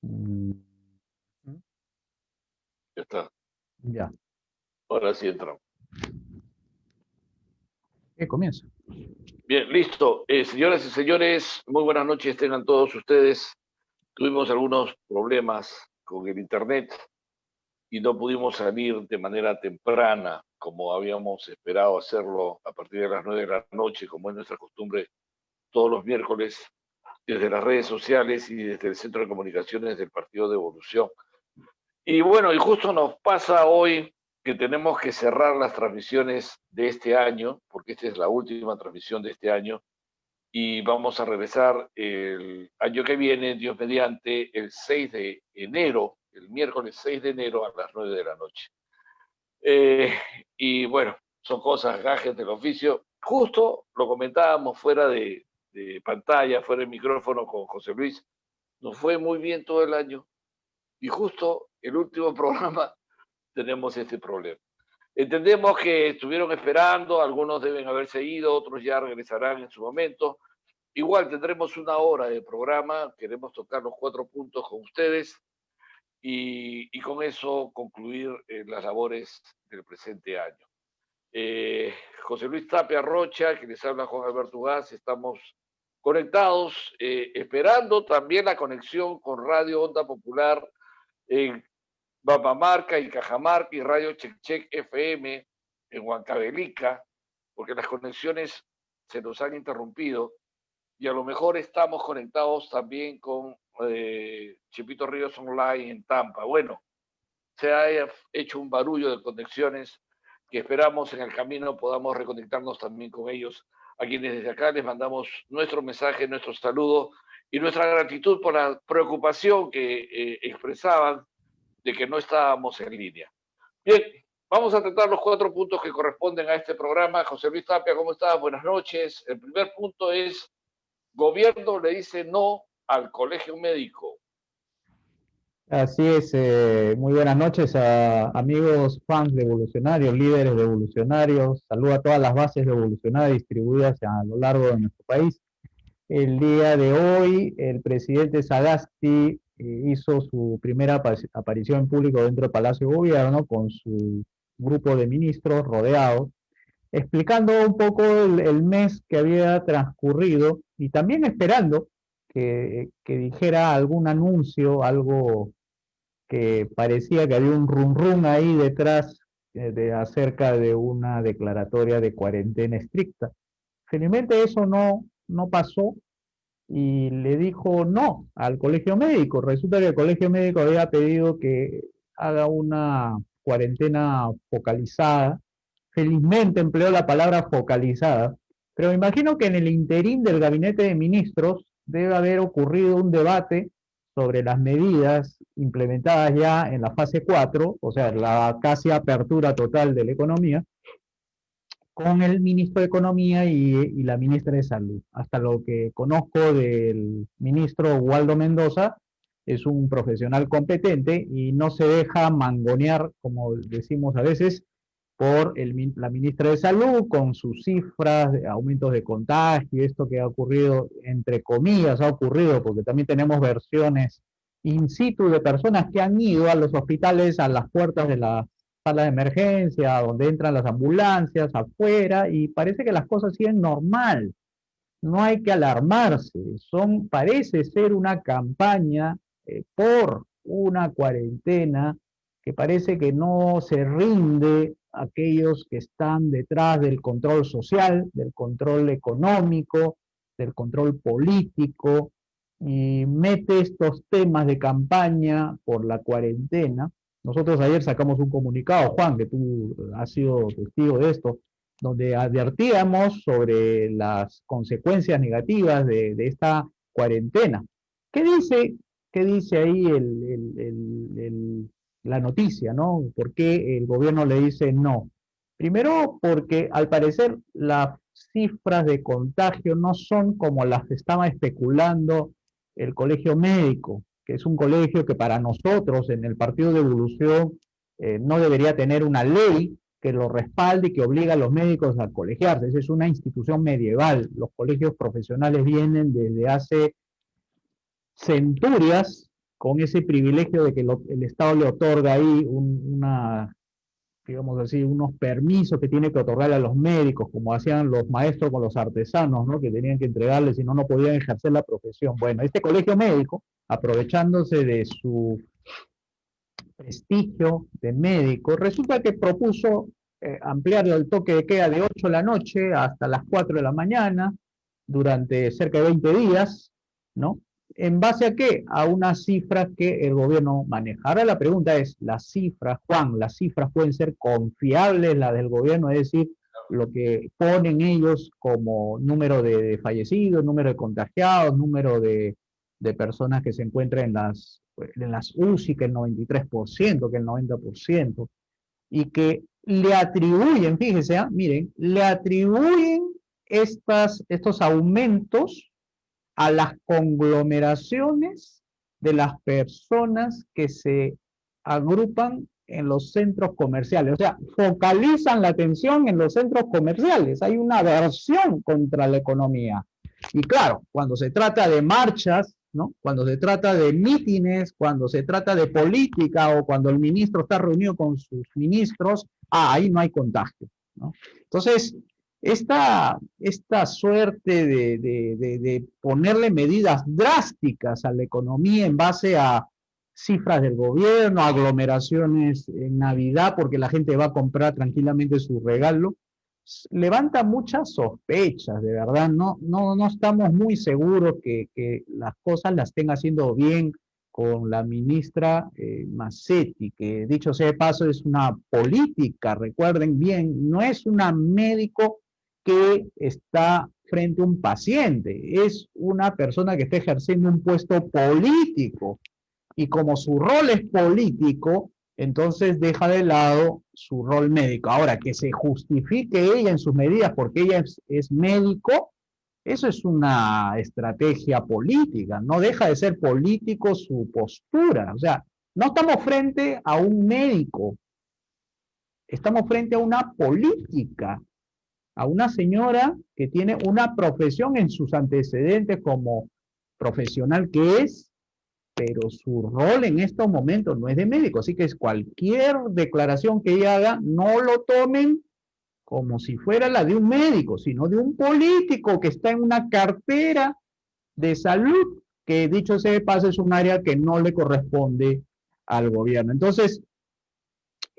Mm, Ya está. ya, Ahora sí entramos. ¿qué comienza? Bien, listo. Señoras y señores, muy buenas noches tengan todos ustedes. Tuvimos algunos problemas con el internet y no pudimos salir de manera temprana como habíamos esperado hacerlo a partir de las 9 de la noche, como es nuestra costumbre todos los miércoles, desde las redes sociales y desde el Centro de Comunicaciones del Partido de Evolución. Y bueno, y justo nos pasa hoy que tenemos que cerrar las transmisiones de este año, porque esta es la última transmisión de este año, y vamos a regresar el año que viene, Dios mediante, el 6 de enero, el miércoles 6 de enero a las 9 de la noche. Eh, y bueno, son cosas, gajes del oficio. Justo lo comentábamos fuera de pantalla, fuera del micrófono con José Luis. Nos fue muy bien todo el año y justo el último programa tenemos este problema. Entendemos que estuvieron esperando, algunos deben haberse ido, otros ya regresarán en su momento. Igual tendremos una hora de programa, queremos tocar los 4 puntos con ustedes y con eso concluir las labores del presente año. José Luis Tapia Rocha, que les habla Juan Alberto Ugaz, estamos conectados, esperando también la conexión con Radio Onda Popular en Babamarca y Cajamarca y Radio Check FM en Huancavelica, porque las conexiones se nos han interrumpido y a lo mejor estamos conectados también con Chipito Ríos Online en Tampa. Bueno, se ha hecho un barullo de conexiones que esperamos en el camino podamos reconectarnos también con ellos, a quienes desde acá les mandamos nuestro mensaje, nuestro saludo y nuestra gratitud por la preocupación que expresaban de que no estábamos en línea. Bien, vamos a tratar los 4 puntos que corresponden a este programa. José Luis Tapia, ¿cómo estás? Buenas noches. El primer punto es, gobierno le dice no al colegio médico. Así es, muy buenas noches a amigos fans de Evolucionarios, líderes de Evolucionarios. Saludo a todas las bases de Evolucionarios distribuidas a lo largo de nuestro país. El día de hoy, el presidente Sagasti hizo su primera aparición en público dentro del Palacio de Gobierno con su grupo de ministros rodeados, explicando un poco el mes que había transcurrido y también esperando que dijera algún anuncio, algo que parecía que había un rum rum ahí detrás acerca de una declaratoria de cuarentena estricta. Felizmente eso no pasó y le dijo no al colegio médico. Resulta que el colegio médico había pedido que haga una cuarentena focalizada. Felizmente empleó la palabra focalizada, pero me imagino que en el interín del gabinete de ministros debe haber ocurrido un debate sobre las medidas implementadas ya en la fase 4, o sea, la casi apertura total de la economía, con el ministro de Economía y la ministra de Salud. Hasta lo que conozco del ministro Waldo Mendoza, es un profesional competente y no se deja mangonear, como decimos a veces, por la ministra de Salud con sus cifras de aumentos de contagio, esto que ha ocurrido, entre comillas, ha ocurrido, porque también tenemos versiones in situ de personas que han ido a los hospitales a las puertas de la sala de emergencia, donde entran las ambulancias afuera, y parece que las cosas siguen normal. No hay que alarmarse, parece ser una campaña por una cuarentena que parece que no se rinde a aquellos que están detrás del control social, del control económico, del control político, y mete estos temas de campaña por la cuarentena. Nosotros ayer sacamos un comunicado, Juan, que tú has sido testigo de esto, donde advertíamos sobre las consecuencias negativas de esta cuarentena. ¿Qué dice, qué dice ahí la noticia, ¿no? ¿Por qué el gobierno le dice no? Primero, porque al parecer las cifras de contagio no son como las que estaba especulando el colegio médico, que es un colegio que para nosotros en el Partido de Evolución no debería tener una ley, que que lo respalde y que obliga a los médicos a colegiarse. Esa es una institución medieval. Los colegios profesionales vienen desde hace centurias con ese privilegio de que el Estado le otorga ahí digamos así, unos permisos que tiene que otorgarle a los médicos, como hacían los maestros con los artesanos, ¿no? Que tenían que entregarles, si no, no podían ejercer la profesión. Bueno, este colegio médico, aprovechándose de su prestigio de médico, resulta que propuso ampliar el toque de queda de 8 de la noche hasta las 4 de la mañana, durante cerca de 20 días, ¿no? ¿En base a qué? A unas cifras que el gobierno maneja. Ahora la pregunta es, las cifras, Juan, las cifras pueden ser confiables, las del gobierno, es decir, lo que ponen ellos como número de fallecidos, número de contagiados, número de personas que se encuentran en las UCI, que el 93%, que el 90%, y que le atribuyen, fíjese, miren, le atribuyen estos aumentos a las conglomeraciones de las personas que se agrupan en los centros comerciales. O sea, focalizan la atención en los centros comerciales. Hay una aversión contra la economía. Y claro, cuando se trata de marchas, ¿no? Cuando se trata de mítines, cuando se trata de política o cuando el ministro está reunido con sus ministros, ahí no hay contagio, ¿no? Entonces, esta suerte de ponerle medidas drásticas a la economía en base a cifras del gobierno, aglomeraciones en Navidad porque la gente va a comprar tranquilamente su regalo, levanta muchas sospechas, de verdad. No estamos muy seguros que las cosas las estén haciendo bien con la ministra Massetti, que dicho sea de paso es una política, recuerden bien, no es una médico que está frente a un paciente, es una persona que está ejerciendo un puesto político, y como su rol es político, entonces deja de lado su rol médico. Ahora, que se justifique ella en sus medidas porque ella es médico, eso es una estrategia política, no deja de ser político su postura. O sea, no estamos frente a un médico, estamos frente a una política, a una señora que tiene una profesión en sus antecedentes como profesional que es, pero su rol en estos momentos no es de médico, así que es cualquier declaración que ella haga, no lo tomen como si fuera la de un médico, sino de un político que está en una cartera de salud, que dicho sea de paso es un área que no le corresponde al gobierno. Entonces,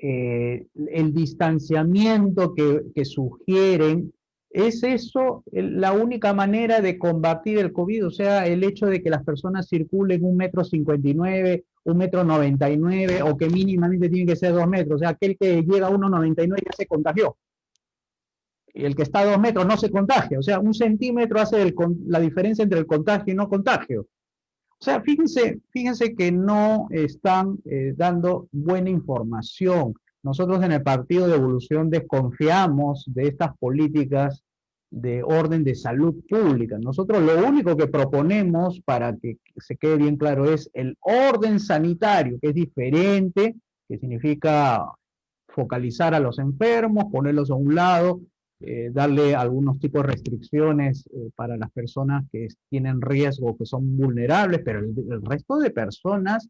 el distanciamiento que sugieren, ¿es eso la única manera de combatir el COVID? O sea, el hecho de que las personas circulen 1,59 m, 1,99 m, o que mínimamente tienen que ser 2 metros. O sea, aquel que llega a 1,99 ya se contagió. Y el que está a 2 metros no se contagia. O sea, 1 centímetro hace la diferencia entre el contagio y no contagio. O sea, fíjense que no están dando buena información. Nosotros en el Partido de Evolución desconfiamos de estas políticas de orden de salud pública. Nosotros lo único que proponemos, para que se quede bien claro, es el orden sanitario, que es diferente, que significa focalizar a los enfermos, ponerlos a un lado, darle algunos tipos de restricciones para las personas que tienen riesgo, que son vulnerables, pero el resto de personas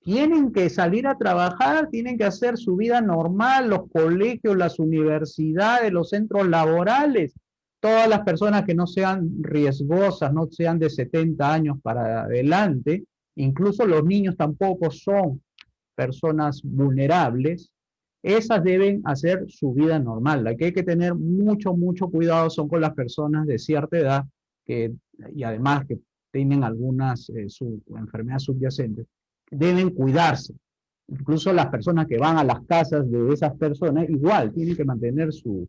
tienen que salir a trabajar, tienen que hacer su vida normal, los colegios, las universidades, los centros laborales, todas las personas que no sean riesgosas, no sean de 70 años para adelante, incluso los niños tampoco son personas vulnerables, esas deben hacer su vida normal. La que hay que tener mucho cuidado son con las personas de cierta edad y además que tienen algunas enfermedades subyacentes. Deben cuidarse. Incluso las personas que van a las casas de esas personas igual tienen que mantener su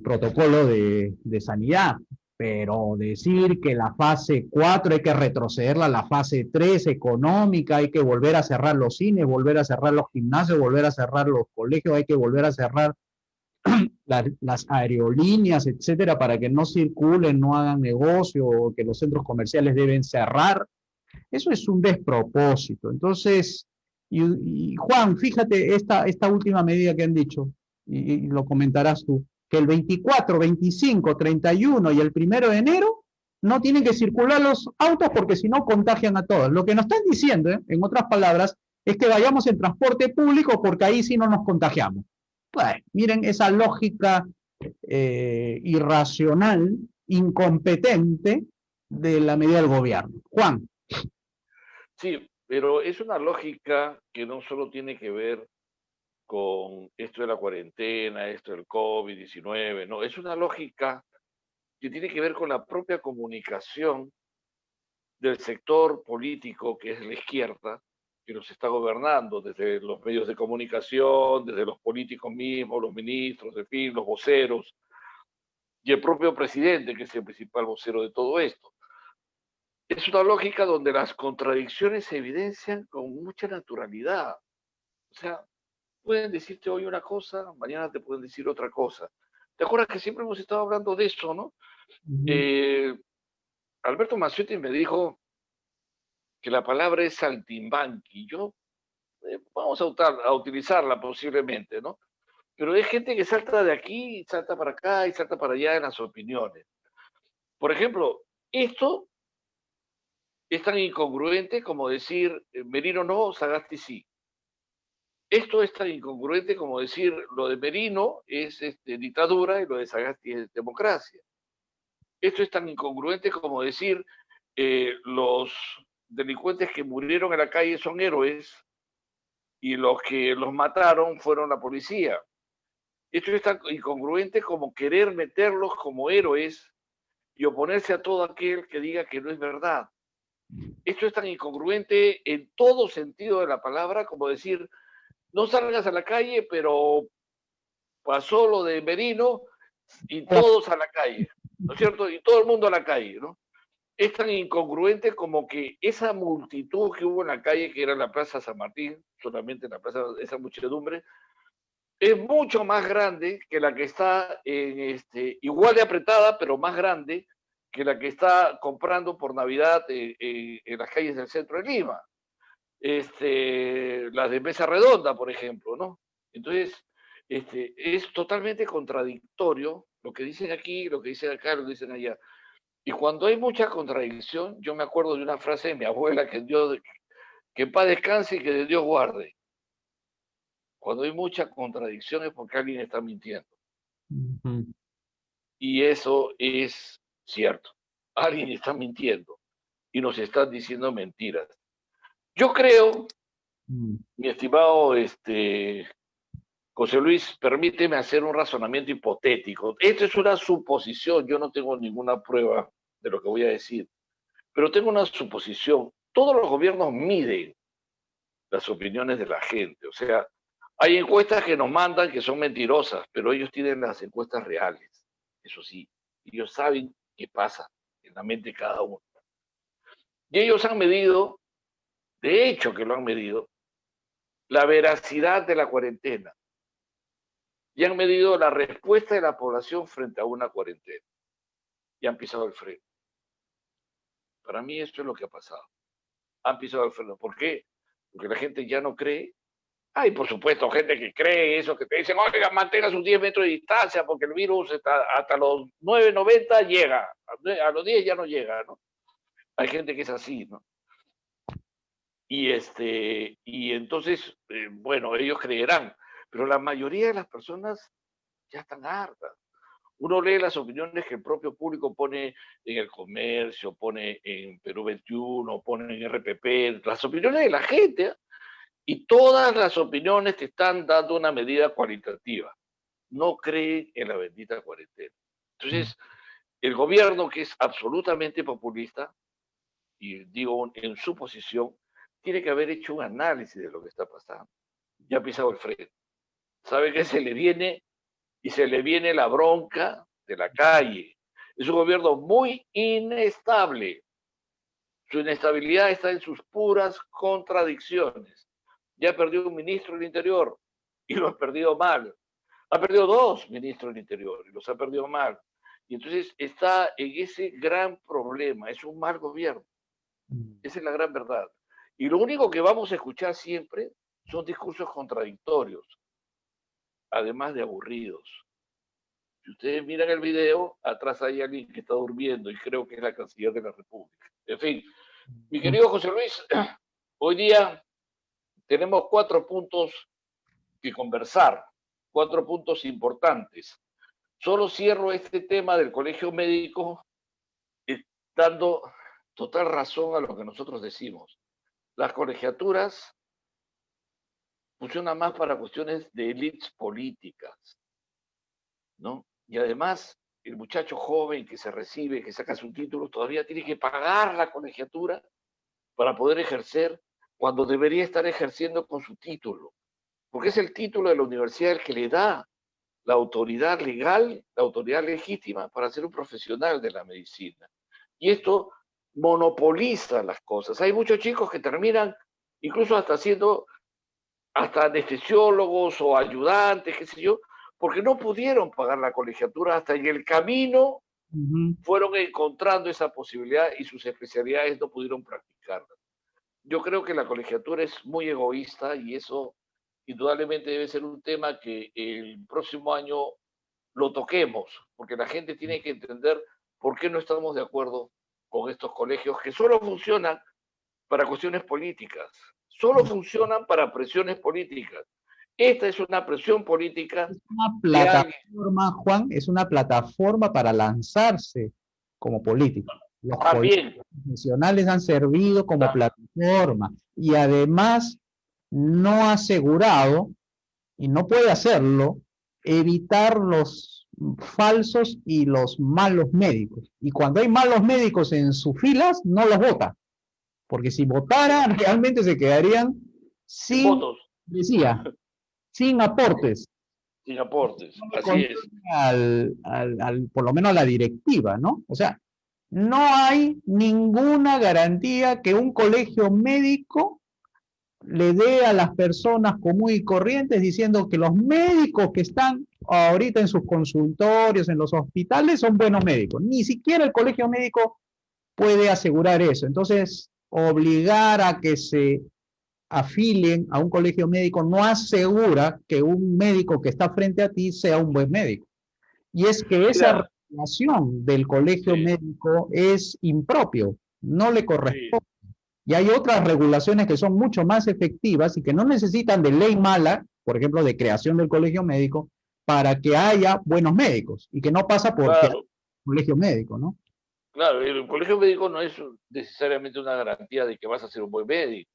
protocolo de sanidad. Pero decir que la fase 4 hay que retrocederla a la fase 3 económica, hay que volver a cerrar los cines, volver a cerrar los gimnasios, volver a cerrar los colegios, hay que volver a cerrar las aerolíneas, etcétera, para que no circulen, no hagan negocio, o que los centros comerciales deben cerrar, eso es un despropósito. Entonces, y Juan, fíjate esta última medida que han dicho, y lo comentarás tú, que el 24, 25, 31 y el 1 de enero no tienen que circular los autos porque si no contagian a todos. Lo que nos están diciendo, en otras palabras, es que vayamos en transporte público porque ahí sí no nos contagiamos. Pues, miren esa lógica irracional, incompetente de la medida del gobierno. Juan. Sí, pero es una lógica que no solo tiene que ver con esto de la cuarentena, esto del COVID-19, no, es una lógica que tiene que ver con la propia comunicación del sector político que es la izquierda, que nos está gobernando desde los medios de comunicación, desde los políticos mismos, los ministros, en fin, los voceros, y el propio presidente, que es el principal vocero de todo esto. Es una lógica donde las contradicciones se evidencian con mucha naturalidad. O sea, pueden decirte hoy una cosa, mañana te pueden decir otra cosa. ¿Te acuerdas que siempre hemos estado hablando de eso, no? Alberto Mazziotti me dijo que la palabra es saltimbanqui. Yo, vamos a utilizarla posiblemente, ¿no? Pero hay gente que salta de aquí, salta para acá y salta para allá en las opiniones. Por ejemplo, esto es tan incongruente como decir Merino no, Sagasti sí. Esto es tan incongruente como decir lo de Merino es dictadura y lo de Sagasti es democracia. Esto es tan incongruente como decir los delincuentes que murieron en la calle son héroes y los que los mataron fueron la policía. Esto es tan incongruente como querer meterlos como héroes y oponerse a todo aquel que diga que no es verdad. Esto es tan incongruente en todo sentido de la palabra como decir, no salgas a la calle, pero pasó lo de Merino y todos a la calle, ¿no es cierto? Y todo el mundo a la calle, ¿no? Es tan incongruente como que esa multitud que hubo en la calle, que era la Plaza San Martín, solamente la plaza, esa muchedumbre, es mucho más grande que la que está en igual de apretada, pero más grande que la que está comprando por Navidad en las calles del centro de Lima. Las de Mesa Redonda, por ejemplo, ¿no? Entonces, es totalmente contradictorio lo que dicen aquí, lo que dicen acá, lo que dicen allá. Y cuando hay mucha contradicción, yo me acuerdo de una frase de mi abuela que en paz descanse y que de Dios guarde. Cuando hay mucha contradicción es porque alguien está mintiendo. Y eso es cierto. Alguien está mintiendo y nos están diciendo mentiras. Yo creo, mi estimado José Luis, permíteme hacer un razonamiento hipotético. Esto es una suposición, yo no tengo ninguna prueba de lo que voy a decir, pero tengo una suposición. Todos los gobiernos miden las opiniones de la gente, o sea, hay encuestas que nos mandan que son mentirosas, pero ellos tienen las encuestas reales, eso sí, ellos saben qué pasa en la mente de cada uno. Y ellos han medido, de hecho que lo han medido, la veracidad de la cuarentena y han medido la respuesta de la población frente a una cuarentena y han pisado el freno. Para mí esto es lo que ha pasado. Han pisado el freno. ¿Por qué? Porque la gente ya no cree. Hay, por supuesto, gente que cree eso, que te dicen, oiga, mantenga sus 10 metros de distancia porque el virus hasta los 9:90 llega. A los 10 ya no llega, ¿no? Hay gente que es así, ¿no? Y entonces, bueno, ellos creerán, pero la mayoría de las personas ya están hartas. Uno lee las opiniones que el propio público pone en El Comercio, pone en Perú 21, pone en RPP, las opiniones de la gente, y todas las opiniones te están dando una medida cualitativa. No creen en la bendita cuarentena. Entonces, el gobierno, que es absolutamente populista, y digo en su posición, tiene que haber hecho un análisis de lo que está pasando. Ya ha pisado el freno. Sabe que se le viene y se le viene la bronca de la calle. Es un gobierno muy inestable. Su inestabilidad está en sus puras contradicciones. Ya perdió un ministro del Interior y lo ha perdido mal. Ha perdido dos ministros del Interior y los ha perdido mal. Y entonces está en ese gran problema. Es un mal gobierno. Esa es la gran verdad. Y lo único que vamos a escuchar siempre son discursos contradictorios. además de aburridos. Si ustedes miran el video, atrás hay alguien que está durmiendo y creo que es la canciller de la República. En fin, mi querido José Luis, hoy día tenemos 4 puntos que conversar, 4 puntos importantes. Solo cierro este tema del colegio médico dando total razón a lo que nosotros decimos. Las colegiaturas funcionan más para cuestiones de élites políticas, ¿no? Y además, el muchacho joven que se recibe, que saca su título, todavía tiene que pagar la colegiatura para poder ejercer cuando debería estar ejerciendo con su título. Porque es el título de la universidad el que le da la autoridad legal, la autoridad legítima para ser un profesional de la medicina. Y esto monopoliza las cosas. Hay muchos chicos que terminan incluso hasta siendo hasta anestesiólogos o ayudantes, qué sé yo, porque no pudieron pagar la colegiatura, hasta en el camino fueron encontrando esa posibilidad y sus especialidades no pudieron practicarla. Yo creo que la colegiatura es muy egoísta y eso indudablemente debe ser un tema que el próximo año lo toquemos, porque la gente tiene que entender por qué no estamos de acuerdo con estos colegios que solo funcionan para cuestiones políticas, solo funcionan para presiones políticas. Esta es una presión política. Es una plataforma, Juan, es una plataforma para lanzarse como político. Los colegios profesionales han servido como plataforma y además no ha asegurado, y no puede hacerlo, evitar los falsos y los malos médicos. Y cuando hay malos médicos en sus filas, no los vota. Porque si votaran, realmente se quedarían sin votos. Decía, sin aportes. Sin aportes, así es. Por lo menos a la directiva, ¿no? O sea, no hay ninguna garantía que un colegio médico le dé a las personas comunes y corrientes diciendo que los médicos que están ahorita en sus consultorios, en los hospitales, son buenos médicos. Ni siquiera el colegio médico puede asegurar eso. Entonces, obligar a que se afilien a un colegio médico no asegura que un médico que está frente a ti sea un buen médico. Y es que esa regulación del colegio médico es impropio, no le corresponde. Y hay otras regulaciones que son mucho más efectivas y que no necesitan de ley mala, por ejemplo, de creación del colegio médico, para que haya buenos médicos y que no pasa por el colegio médico, ¿no? Claro, el colegio médico no es necesariamente una garantía de que vas a ser un buen médico.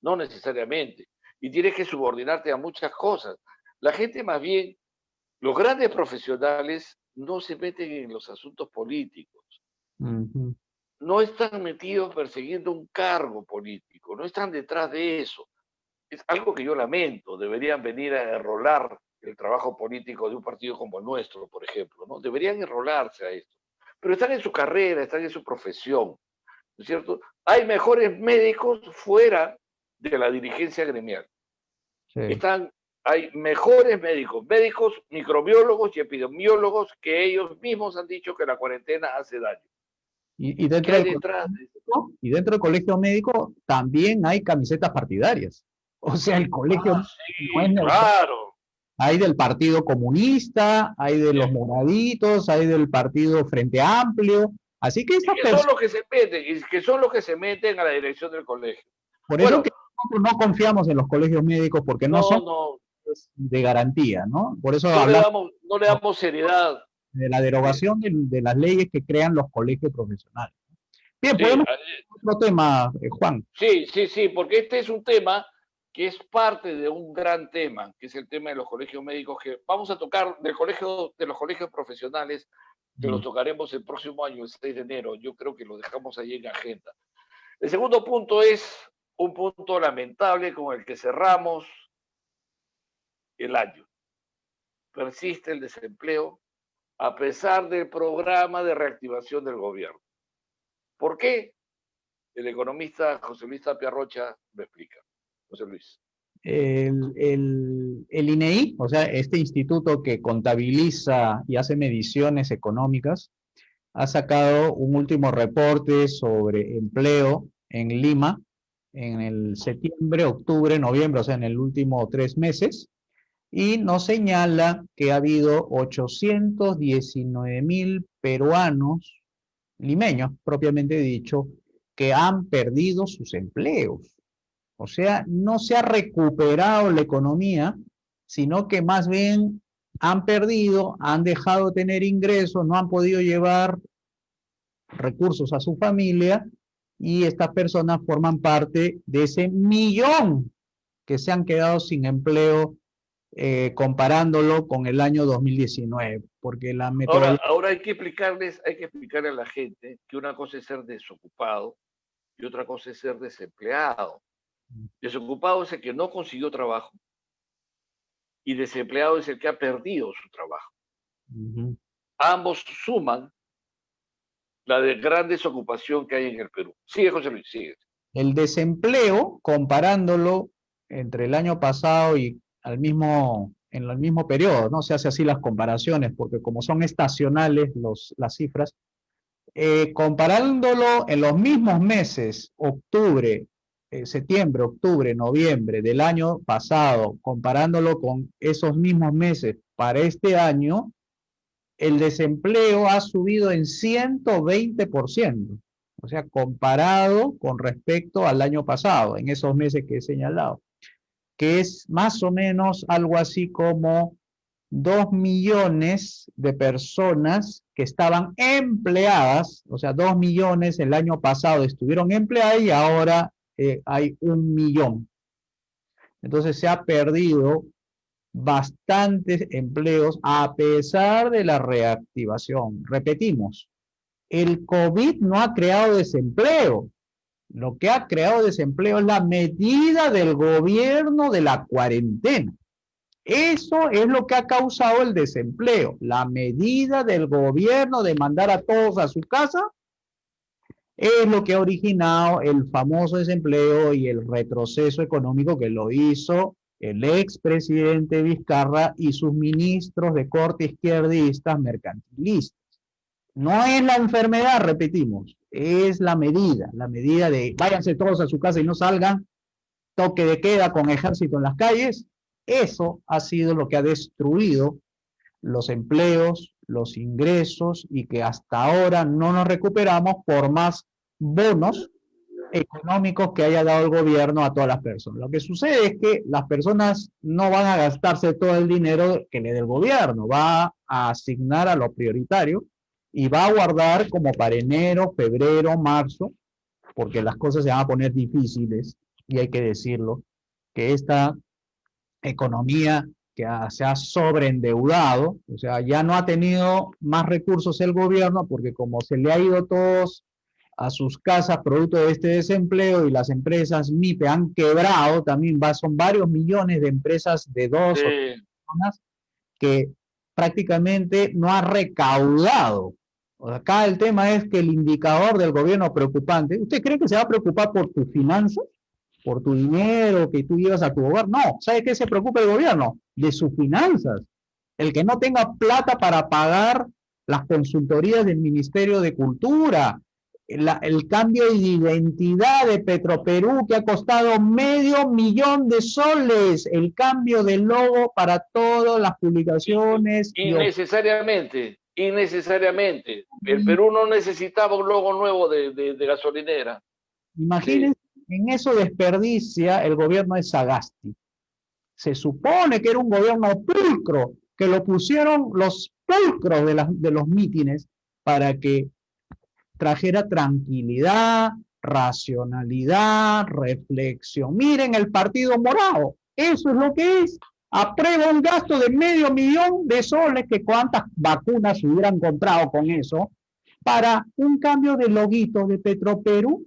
No necesariamente. Y tienes que subordinarte a muchas cosas. La gente más bien, los grandes profesionales no se meten en los asuntos políticos. No están metidos persiguiendo un cargo político, no están detrás de eso. Es algo que yo lamento. Deberían venir a enrolar el trabajo político de un partido como el nuestro, por ejemplo, ¿no? Deberían enrolarse a esto. Pero están en su carrera, están en su profesión, ¿no es cierto? Hay mejores médicos fuera de la dirigencia gremial. Hay mejores médicos, microbiólogos y epidemiólogos que ellos mismos han dicho que la cuarentena hace daño. Y dentro del colegio médico también hay camisetas partidarias. O sea, el colegio claro. Hay del Partido Comunista, hay de los Moraditos, hay del Partido Frente Amplio. Así que son los que se meten, y que son los que se meten a la dirección del colegio. Por eso que nosotros no confiamos en los colegios médicos, porque no son de garantía, ¿no? Por eso no le damos seriedad. De la derogación de las leyes que crean los colegios profesionales. Bien, podemos otro tema, Juan. Sí, porque este es un tema que es parte de un gran tema, que es el tema de los colegios médicos, que vamos a tocar de los colegios profesionales, que los tocaremos el próximo año, el 6 de enero. Yo creo que lo dejamos ahí en agenda. El segundo punto es un punto lamentable con el que cerramos el año. Persiste el desempleo a pesar del programa de reactivación del gobierno. ¿Por qué? El economista José Luis Tapia Rocha lo explica. José Luis. El INEI, o sea, este instituto que contabiliza y hace mediciones económicas, ha sacado un último reporte sobre empleo en Lima en el septiembre, octubre, noviembre, o sea, en el último 3 meses, y nos señala que ha habido 819.000 peruanos, limeños propiamente dicho, que han perdido sus empleos. O sea, no se ha recuperado la economía, sino que más bien han perdido, han dejado de tener ingresos, no han podido llevar recursos a su familia y estas personas forman parte de ese millón que se han quedado sin empleo comparándolo con el año 2019, porque la metodología... Ahora hay que explicarle a la gente que una cosa es ser desocupado y otra cosa es ser desempleado. Desocupado es el que no consiguió trabajo y desempleado es el que ha perdido su trabajo. Ambos suman la de gran desocupación que hay en el Perú. Sigue, José Luis, sigue. El desempleo, comparándolo entre el año pasado y en el mismo periodo, no se hace así las comparaciones, porque como son estacionales las cifras, comparándolo en los mismos meses, septiembre, octubre, noviembre del año pasado, comparándolo con esos mismos meses para este año, el desempleo ha subido en 120%. O sea, comparado con respecto al año pasado, en esos meses que he señalado, que es más o menos algo así como 2 millones de personas que estaban empleadas, o sea, 2 millones el año pasado estuvieron empleadas y ahora hay 1 millón. Entonces se ha perdido bastantes empleos a pesar de la reactivación. Repetimos, el COVID no ha creado desempleo. Lo que ha creado desempleo es la medida del gobierno de la cuarentena. Eso es lo que ha causado el desempleo. La medida del gobierno de mandar a todos a su casa es lo que ha originado el famoso desempleo y el retroceso económico que lo hizo el expresidente Vizcarra y sus ministros de corte izquierdistas mercantilistas. No es la enfermedad, repetimos, es la medida de váyanse todos a su casa y no salgan, toque de queda con ejército en las calles. Eso ha sido lo que ha destruido los empleos, los ingresos y que hasta ahora no nos recuperamos por más bonos económicos que haya dado el gobierno a todas las personas. Lo que sucede es que las personas no van a gastarse todo el dinero que le dé el gobierno, va a asignar a lo prioritario y va a guardar como para enero, febrero, marzo, porque las cosas se van a poner difíciles y hay que decirlo, que esta economía que se ha sobreendeudado, o sea, ya no ha tenido más recursos el gobierno porque como se le ha ido todos a sus casas producto de este desempleo y las empresas MIPE han quebrado, también son varios millones de empresas de dos o tres personas que prácticamente no ha recaudado. Acá el tema es que el indicador del gobierno preocupante, ¿usted cree que se va a preocupar por tus finanzas? ¿Por tu dinero que tú llevas a tu hogar? No, ¿sabe qué se preocupa el gobierno? De sus finanzas. El que no tenga plata para pagar las consultorías del Ministerio de Cultura, el cambio de identidad de Petroperú que ha costado $500,000 el cambio del logo para todas las publicaciones. Innecesariamente. El Perú no necesitaba un logo nuevo de gasolinera. Imagínense, en eso desperdicia el gobierno de Sagasti. Se supone que era un gobierno pulcro, que lo pusieron los pulcros de los mítines para que trajera tranquilidad, racionalidad, reflexión. Miren el Partido Morado, eso es lo que es. Aprueba un gasto de $500,000 que cuántas vacunas se hubieran comprado con eso para un cambio de loguito de Petroperú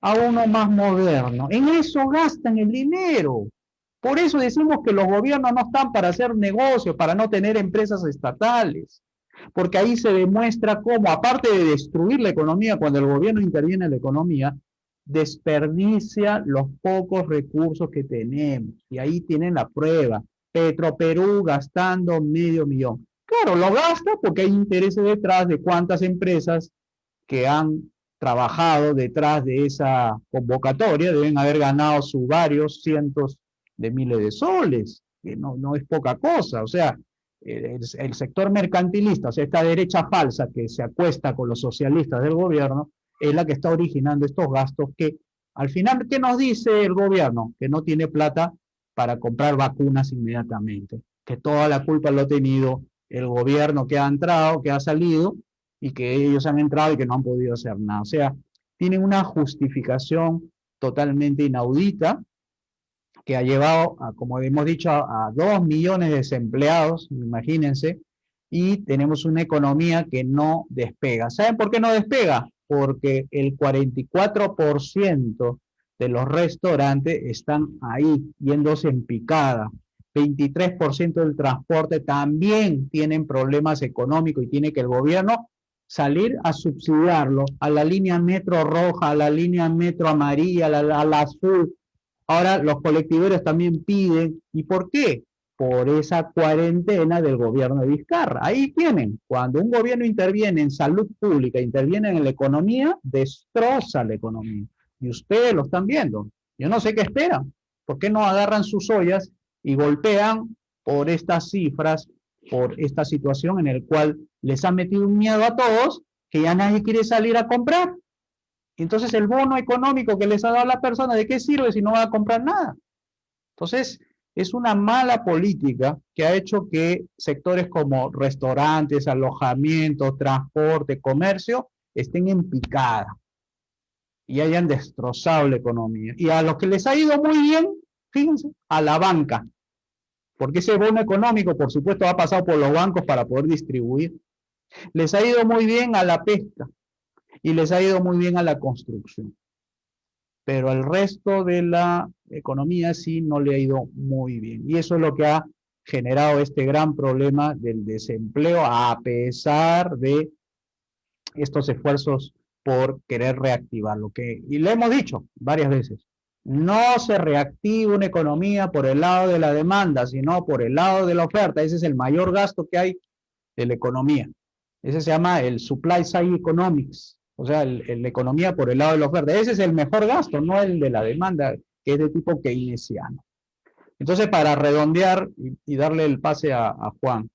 a uno más moderno. En eso gastan el dinero. Por eso decimos que los gobiernos no están para hacer negocios, para no tener empresas estatales. Porque ahí se demuestra cómo, aparte de destruir la economía, cuando el gobierno interviene en la economía, desperdicia los pocos recursos que tenemos. Y ahí tienen la prueba. Petroperú gastando $500,000. Claro, lo gasta porque hay intereses detrás de cuántas empresas que han trabajado detrás de esa convocatoria deben haber ganado sus varios cientos de miles de soles. que no es poca cosa. O sea, el sector mercantilista, o sea, esta derecha falsa que se acuesta con los socialistas del gobierno, es la que está originando estos gastos que, al final, ¿qué nos dice el gobierno? Que no tiene plata para comprar vacunas inmediatamente, que toda la culpa lo ha tenido el gobierno que ha entrado, que ha salido, y que ellos han entrado y que no han podido hacer nada. O sea, tienen una justificación totalmente inaudita que ha llevado, a, como hemos dicho, a 2 millones de desempleados, imagínense, y tenemos una economía que no despega. ¿Saben por qué no despega? Porque el 44% de los restaurantes están ahí, yéndose en picada. 23% del transporte también tienen problemas económicos y tiene que el gobierno salir a subsidiarlo, a la línea metro roja, a la línea metro amarilla, a la azul. Ahora los colectiveros también piden, ¿y por qué? Por esa cuarentena del gobierno de Vizcarra. Ahí tienen, cuando un gobierno interviene en salud pública, interviene en la economía, destroza la economía. Y ustedes lo están viendo. Yo no sé qué esperan. ¿Por qué no agarran sus ollas y golpean por estas cifras, por esta situación en la cual les ha metido un miedo a todos que ya nadie quiere salir a comprar? Entonces el bono económico que les ha dado a la persona, ¿de qué sirve si no va a comprar nada? Entonces es una mala política que ha hecho que sectores como restaurantes, alojamientos, transporte, comercio, estén en picada y hayan destrozado la economía. Y a los que les ha ido muy bien, fíjense, a la banca, porque ese bono económico, por supuesto, ha pasado por los bancos para poder distribuir. Les ha ido muy bien a la pesca y les ha ido muy bien a la construcción. Pero al resto de la economía sí no le ha ido muy bien. Y eso es lo que ha generado este gran problema del desempleo, a pesar de estos esfuerzos por querer reactivarlo. Y le hemos dicho varias veces, no se reactiva una economía por el lado de la demanda, sino por el lado de la oferta. Ese es el mayor gasto que hay de la economía. Ese se llama el supply side economics, o sea, la economía por el lado de la oferta. Ese es el mejor gasto, no el de la demanda, que es de tipo keynesiano. Entonces, para redondear y darle el pase a Juan,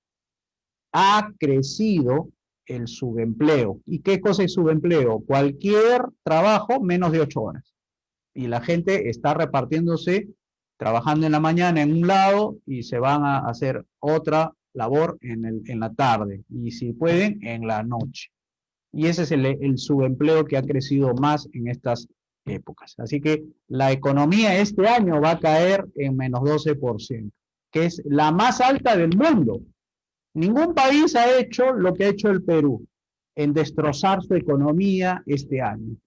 ha crecido el subempleo. ¿Y qué cosa es subempleo? Cualquier trabajo menos de 8 horas. Y la gente está repartiéndose, trabajando en la mañana en un lado y se van a hacer otra labor en la tarde. Y si pueden, en la noche. Y ese es el subempleo que ha crecido más en estas épocas. Así que la economía este año va a caer en menos 12%, que es la más alta del mundo. Ningún país ha hecho lo que ha hecho el Perú en destrozar su economía este año.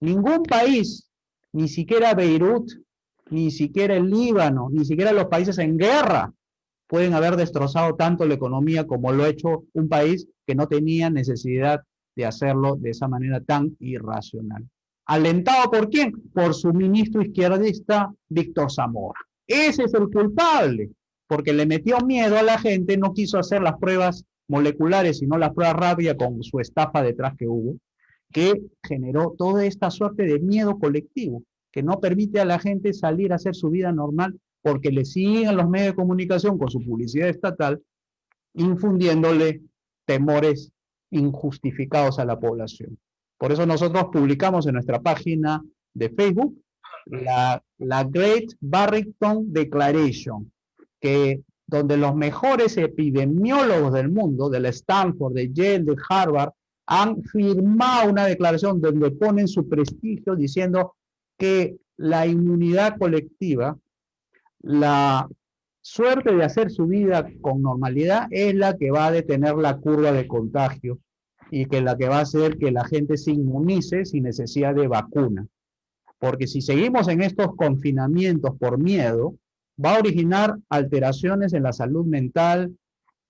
Ningún país, ni siquiera Beirut, ni siquiera el Líbano, ni siquiera los países en guerra pueden haber destrozado tanto la economía como lo ha hecho un país que no tenía necesidad de hacerlo de esa manera tan irracional. ¿Alentado por quién? Por su ministro izquierdista, Víctor Zamora. Ese es el culpable, porque le metió miedo a la gente, no quiso hacer las pruebas moleculares, sino las pruebas rápidas con su estafa detrás que hubo, que generó toda esta suerte de miedo colectivo, que no permite a la gente salir a hacer su vida normal porque le siguen los medios de comunicación con su publicidad estatal, infundiéndole temores injustificados a la población. Por eso nosotros publicamos en nuestra página de Facebook la Great Barrington Declaration, que donde los mejores epidemiólogos del mundo, de la Stanford, de Yale, de Harvard, han firmado una declaración donde ponen su prestigio diciendo que la inmunidad colectiva, la suerte de hacer su vida con normalidad, es la que va a detener la curva de contagio y que la que va a hacer que la gente se inmunice sin necesidad de vacuna. Porque si seguimos en estos confinamientos por miedo, va a originar alteraciones en la salud mental,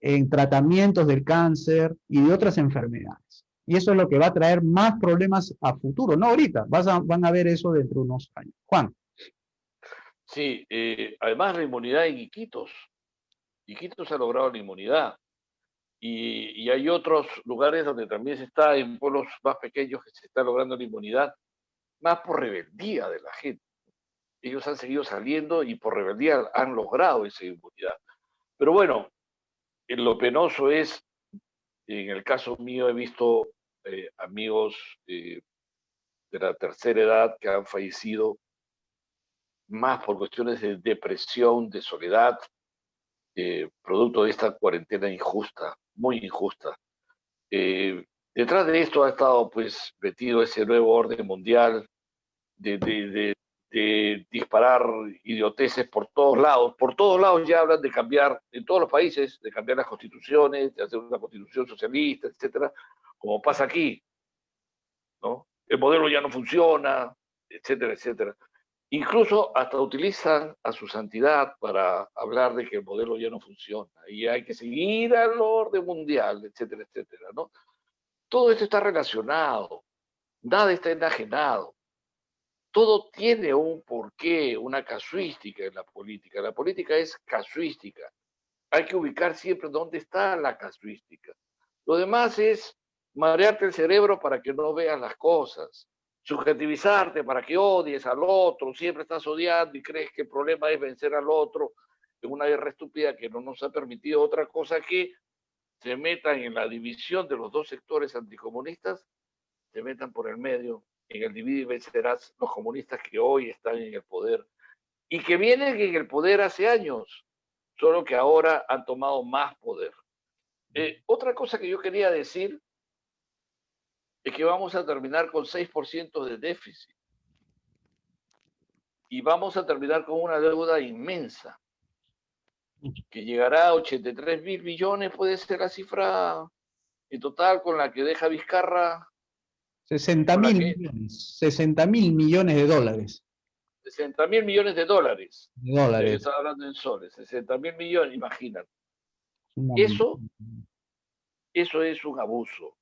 en tratamientos del cáncer y de otras enfermedades. Y eso es lo que va a traer más problemas a futuro, no ahorita, van a ver eso dentro de unos años. Juan. Sí, además la inmunidad en Iquitos. Iquitos ha logrado la inmunidad. Y hay otros lugares donde también se está, en pueblos más pequeños, que se está logrando la inmunidad, más por rebeldía de la gente. Ellos han seguido saliendo y por rebeldía han logrado esa inmunidad. Pero bueno, lo penoso es, en el caso mío he visto amigos de la tercera edad que han fallecido más por cuestiones de depresión, de soledad, producto de esta cuarentena injusta, muy injusta. Detrás de esto ha estado pues metido ese nuevo orden mundial de disparar idioteces por todos lados ya hablan de cambiar, en todos los países, de cambiar las constituciones, de hacer una constitución socialista, etcétera, como pasa aquí, ¿no? El modelo ya no funciona, etcétera, etcétera. Incluso hasta utilizan a su santidad para hablar de que el modelo ya no funciona y hay que seguir al orden mundial, etcétera, etcétera, ¿no? Todo esto está relacionado, nada está enajenado. Todo tiene un porqué, una casuística en la política. La política es casuística. Hay que ubicar siempre dónde está la casuística. Lo demás es marearte el cerebro para que no veas las cosas, subjetivizarte para que odies al otro, siempre estás odiando y crees que el problema es vencer al otro en una guerra estúpida que no nos ha permitido otra cosa que se metan en la división de los dos sectores anticomunistas, se metan por el medio en el divide y vencerás los comunistas que hoy están en el poder y que vienen en el poder hace años, solo que ahora han tomado más poder. Otra cosa que yo quería decir es que vamos a terminar con 6% de déficit y vamos a terminar con una deuda inmensa que llegará a 83.000 millones, puede ser la cifra en total con la que deja Vizcarra. 60.000 millones, 60.000 millones de dólares. 60.000 millones de dólares. De dólares. Estaba hablando en soles, 60.000 millones, imagínate. Eso es un abuso.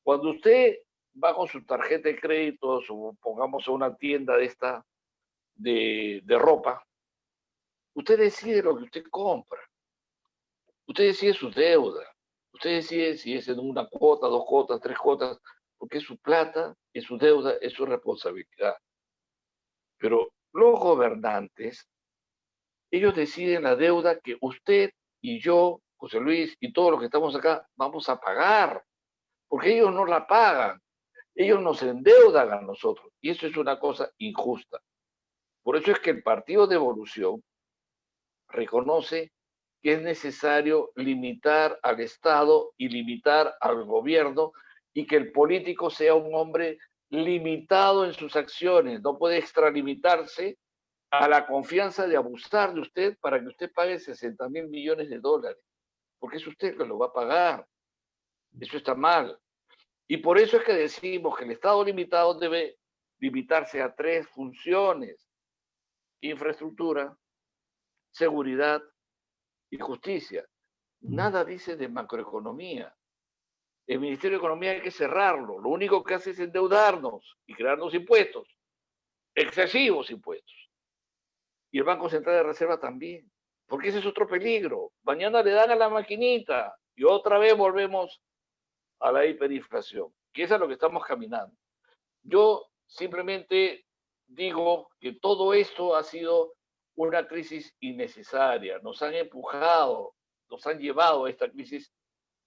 Cuando usted va con su tarjeta de crédito, pongamos a una tienda de esta de ropa, usted decide lo que usted compra. Usted decide su deuda. Usted decide si es en una cuota, 2 cuotas, 3 cuotas, porque es su plata, es su deuda, es su responsabilidad. Pero los gobernantes, ellos deciden la deuda que usted y yo, José Luis, y todos los que estamos acá, vamos a pagar, porque ellos no la pagan, ellos nos endeudan a nosotros, y eso es una cosa injusta. Por eso es que el Partido de Evolución reconoce que es necesario limitar al Estado y limitar al gobierno y que el político sea un hombre limitado en sus acciones, no puede extralimitarse a la confianza de abusar de usted para que usted pague 60.000 millones de dólares, porque es usted que lo va a pagar. Eso está mal. Y por eso es que decimos que el Estado limitado debe limitarse a 3 funciones: infraestructura, seguridad y justicia. Nada dice de macroeconomía. El Ministerio de Economía hay que cerrarlo. Lo único que hace es endeudarnos y crearnos impuestos, excesivos impuestos. Y el Banco Central de Reserva también, porque ese es otro peligro. Mañana le dan a la maquinita y otra vez volvemos a la hiperinflación, que es a lo que estamos caminando. Yo simplemente digo que todo esto ha sido una crisis innecesaria. Nos han empujado, nos han llevado a esta crisis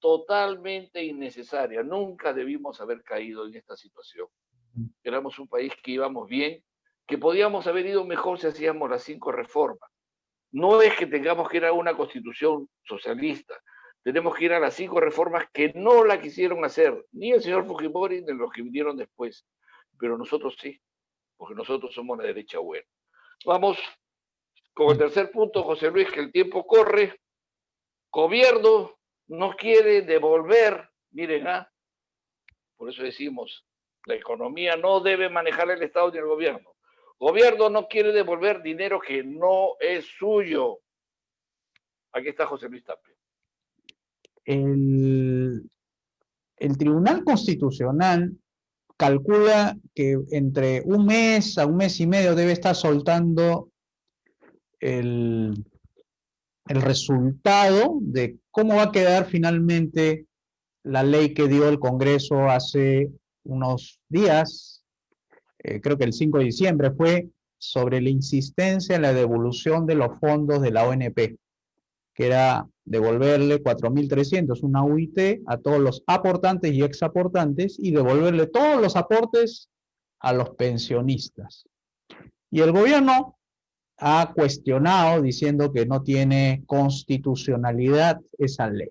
totalmente innecesaria. Nunca debimos haber caído en esta situación. Éramos un país que íbamos bien, que podíamos haber ido mejor si hacíamos las 5 reformas. No es que tengamos que ir a una constitución socialista, tenemos que ir a las 5 reformas que no la quisieron hacer, ni el señor Fujimori ni los que vinieron después, pero nosotros sí, porque nosotros somos la derecha buena. Vamos con el tercer punto, José Luis, que el tiempo corre. Gobierno no quiere devolver, miren, por eso decimos, la economía no debe manejar el Estado ni el gobierno. Gobierno no quiere devolver dinero que no es suyo. Aquí está José Luis Tapia. El Tribunal Constitucional calcula que entre un mes a un mes y medio debe estar soltando el resultado de cómo va a quedar finalmente la ley que dio el Congreso hace unos días, creo que el 5 de diciembre fue, sobre la insistencia en la devolución de los fondos de la ONP, que era devolverle 4.300, una UIT, a todos los aportantes y exaportantes y devolverle todos los aportes a los pensionistas. Y el gobierno ha cuestionado diciendo que no tiene constitucionalidad esa ley.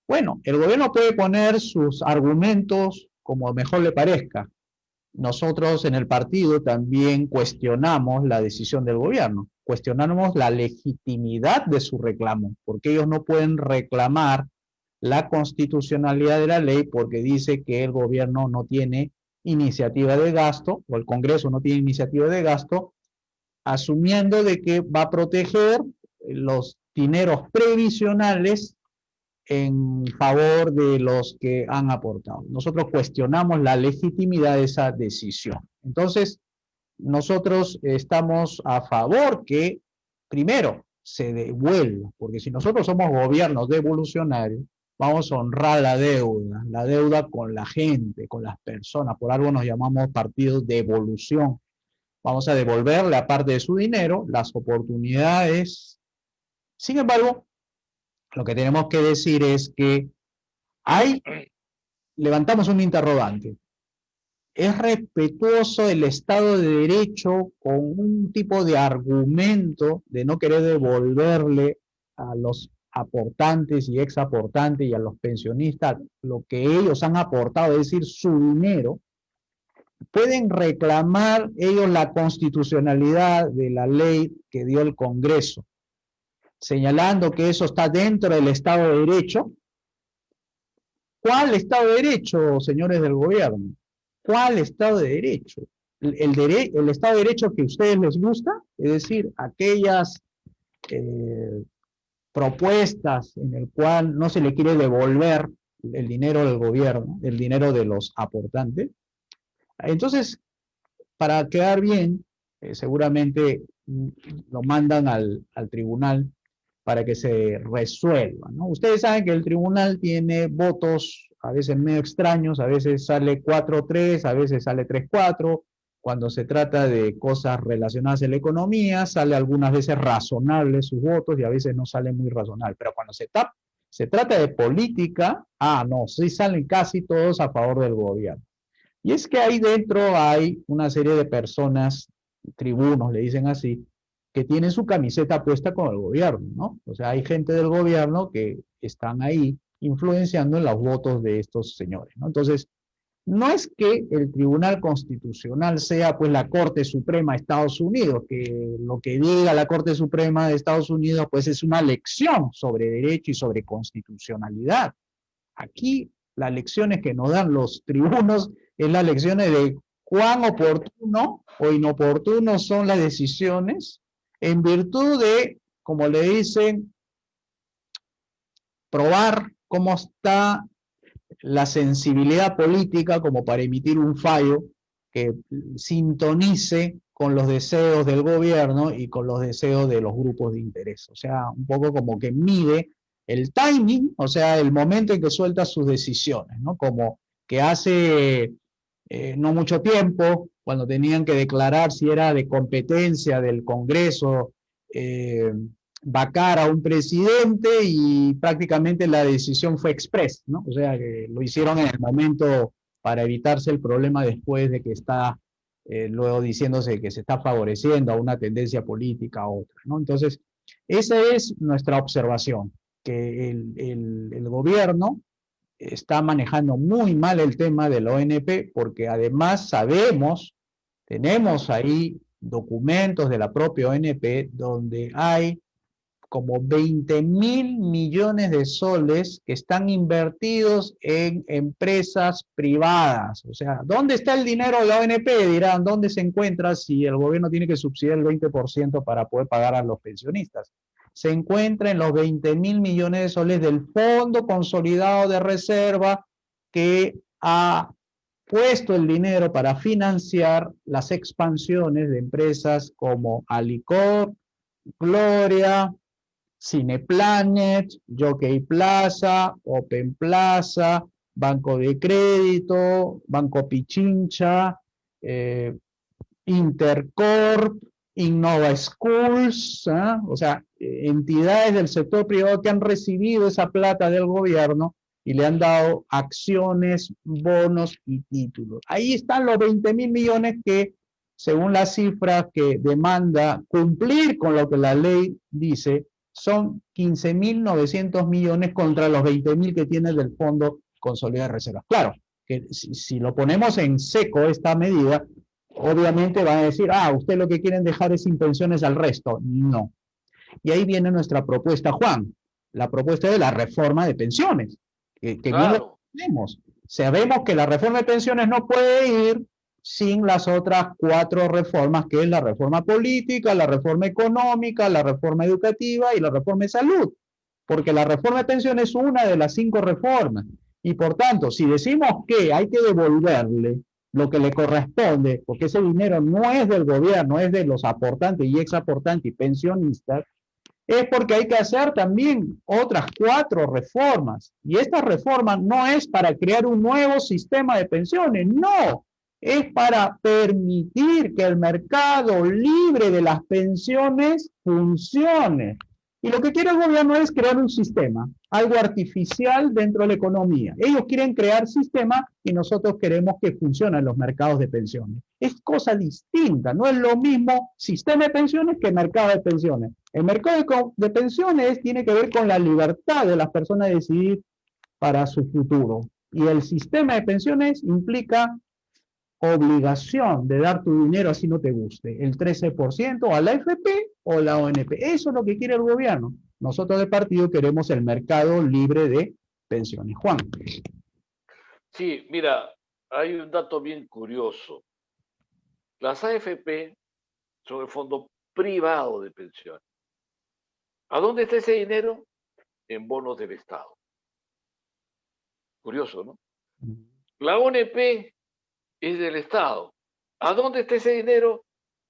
Bueno, el gobierno puede poner sus argumentos como mejor le parezca. Nosotros en el partido también cuestionamos la decisión del gobierno, cuestionamos la legitimidad de su reclamo, porque ellos no pueden reclamar la constitucionalidad de la ley porque dice que el gobierno no tiene iniciativa de gasto, o el Congreso no tiene iniciativa de gasto, asumiendo de que va a proteger los dineros previsionales en favor de los que han aportado. Nosotros cuestionamos la legitimidad de esa decisión. Entonces, nosotros estamos a favor que, primero, se devuelva, porque si nosotros somos gobiernos devolucionarios, vamos a honrar la deuda con la gente, con las personas, por algo nos llamamos partidos de devolución. Vamos a devolverle, aparte de su dinero, las oportunidades. Sin embargo, lo que tenemos que decir es que levantamos un interrogante. ¿Es respetuoso el Estado de Derecho con un tipo de argumento de no querer devolverle a los aportantes y exaportantes y a los pensionistas lo que ellos han aportado, es decir, su dinero? Pueden reclamar ellos la constitucionalidad de la ley que dio el Congreso, señalando que eso está dentro del Estado de Derecho. ¿Cuál Estado de Derecho, señores del gobierno? ¿Cuál Estado de Derecho? El Estado de Derecho que a ustedes les gusta, es decir, aquellas propuestas en el cual no se le quiere devolver el dinero del gobierno, el dinero de los aportantes. Entonces, para quedar bien, seguramente lo mandan al tribunal para que se resuelva, ¿no? Ustedes saben que el tribunal tiene votos a veces medio extraños, a veces sale 4-3, a veces sale 3-4, cuando se trata de cosas relacionadas a la economía, sale algunas veces razonable sus votos y a veces no sale muy razonable, pero cuando se trata de política, no, sí salen casi todos a favor del gobierno. Y es que ahí dentro hay una serie de personas, tribunos le dicen así, que tienen su camiseta puesta con el gobierno, ¿no? O sea, hay gente del gobierno que están ahí influenciando en los votos de estos señores, ¿no? Entonces, no es que el Tribunal Constitucional sea pues la Corte Suprema de Estados Unidos, que lo que diga la Corte Suprema de Estados Unidos pues es una lección sobre derecho y sobre constitucionalidad. Aquí las lecciones que nos dan los tribunos es las lecciones de cuán oportuno o inoportuno son las decisiones en virtud de, como le dicen, probar cómo está la sensibilidad política como para emitir un fallo que sintonice con los deseos del gobierno y con los deseos de los grupos de interés. O sea, un poco como que mide el timing, o sea, el momento en que suelta sus decisiones, ¿no? Como que hace no mucho tiempo, cuando tenían que declarar si era de competencia del Congreso vacar a un presidente y prácticamente la decisión fue express, ¿no? O sea, que lo hicieron en el momento para evitarse el problema después de que está luego diciéndose que se está favoreciendo a una tendencia política a otra, ¿no? Entonces, esa es nuestra observación, que el gobierno está manejando muy mal el tema de la ONP porque además sabemos, tenemos ahí documentos de la propia ONP donde hay como 20.000 millones de soles que están invertidos en empresas privadas. O sea, ¿dónde está el dinero de la ONP? Dirán, ¿dónde se encuentra si el gobierno tiene que subsidiar el 20% para poder pagar a los pensionistas? Se encuentra en los 20.000 millones de soles del Fondo Consolidado de Reserva que ha puesto el dinero para financiar las expansiones de empresas como Alicor, Gloria, Cineplanet, Jockey Plaza, Open Plaza, Banco de Crédito, Banco Pichincha, Intercorp, Innova Schools, o sea, entidades del sector privado que han recibido esa plata del gobierno y le han dado acciones, bonos y títulos. Ahí están los 20.000 millones que, según las cifras que demanda cumplir con lo que la ley dice, son 15.900 millones contra los 20.000 que tiene del Fondo Consolidado de Reservas. Claro, que si lo ponemos en seco esta medida, obviamente van a decir, usted lo que quieren dejar es sin pensiones al resto. No. Y ahí viene nuestra propuesta, Juan, la propuesta de la reforma de pensiones, que bien lo tenemos. Sabemos que la reforma de pensiones no puede ir sin las otras 4 reformas, que es la reforma política, la reforma económica, la reforma educativa y la reforma de salud, porque la reforma de pensiones es una de las 5 reformas. Y por tanto, si decimos que hay que devolverle lo que le corresponde, porque ese dinero no es del gobierno, es de los aportantes y exaportantes y pensionistas, es porque hay que hacer también otras 4 reformas. Y esta reforma no es para crear un nuevo sistema de pensiones, no. Es para permitir que el mercado libre de las pensiones funcione. Y lo que quiere el gobierno es crear un sistema, algo artificial dentro de la economía. Ellos quieren crear sistema y nosotros queremos que funcionen los mercados de pensiones. Es cosa distinta, no es lo mismo sistema de pensiones que mercado de pensiones. El mercado de pensiones tiene que ver con la libertad de las personas de decidir para su futuro. Y el sistema de pensiones implica obligación de dar tu dinero así no te guste, el 13% a la AFP o la ONP. Eso es lo que quiere el gobierno. Nosotros de partido queremos el mercado libre de pensiones. Juan. Sí, mira, hay un dato bien curioso. Las AFP son el fondo privado de pensiones. ¿A dónde está ese dinero? En bonos del Estado. Curioso, ¿no? La ONP es del Estado. ¿A dónde está ese dinero?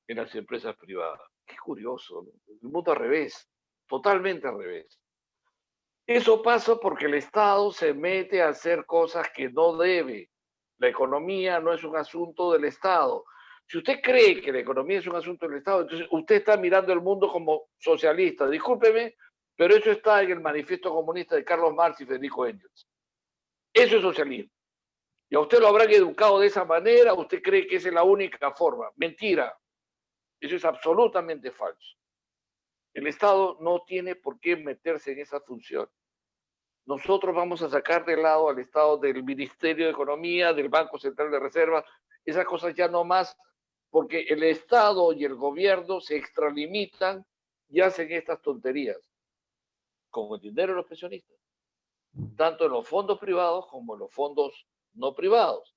En las empresas privadas. Qué curioso, ¿no? El mundo al revés, totalmente al revés. Eso pasa porque el Estado se mete a hacer cosas que no debe. La economía no es un asunto del Estado. Si usted cree que la economía es un asunto del Estado, entonces usted está mirando el mundo como socialista. Discúlpeme, pero eso está en el manifiesto comunista de Carlos Marx y Federico Engels. Eso es socialismo. Y a usted lo habrán educado de esa manera, usted cree que esa es la única forma. Mentira. Eso es absolutamente falso. El Estado no tiene por qué meterse en esa función. Nosotros vamos a sacar de lado al Estado del Ministerio de Economía, del Banco Central de Reserva, esas cosas ya no más, porque el Estado y el gobierno se extralimitan y hacen estas tonterías con el dinero de los pensionistas, tanto en los fondos privados como en los fondos no privados,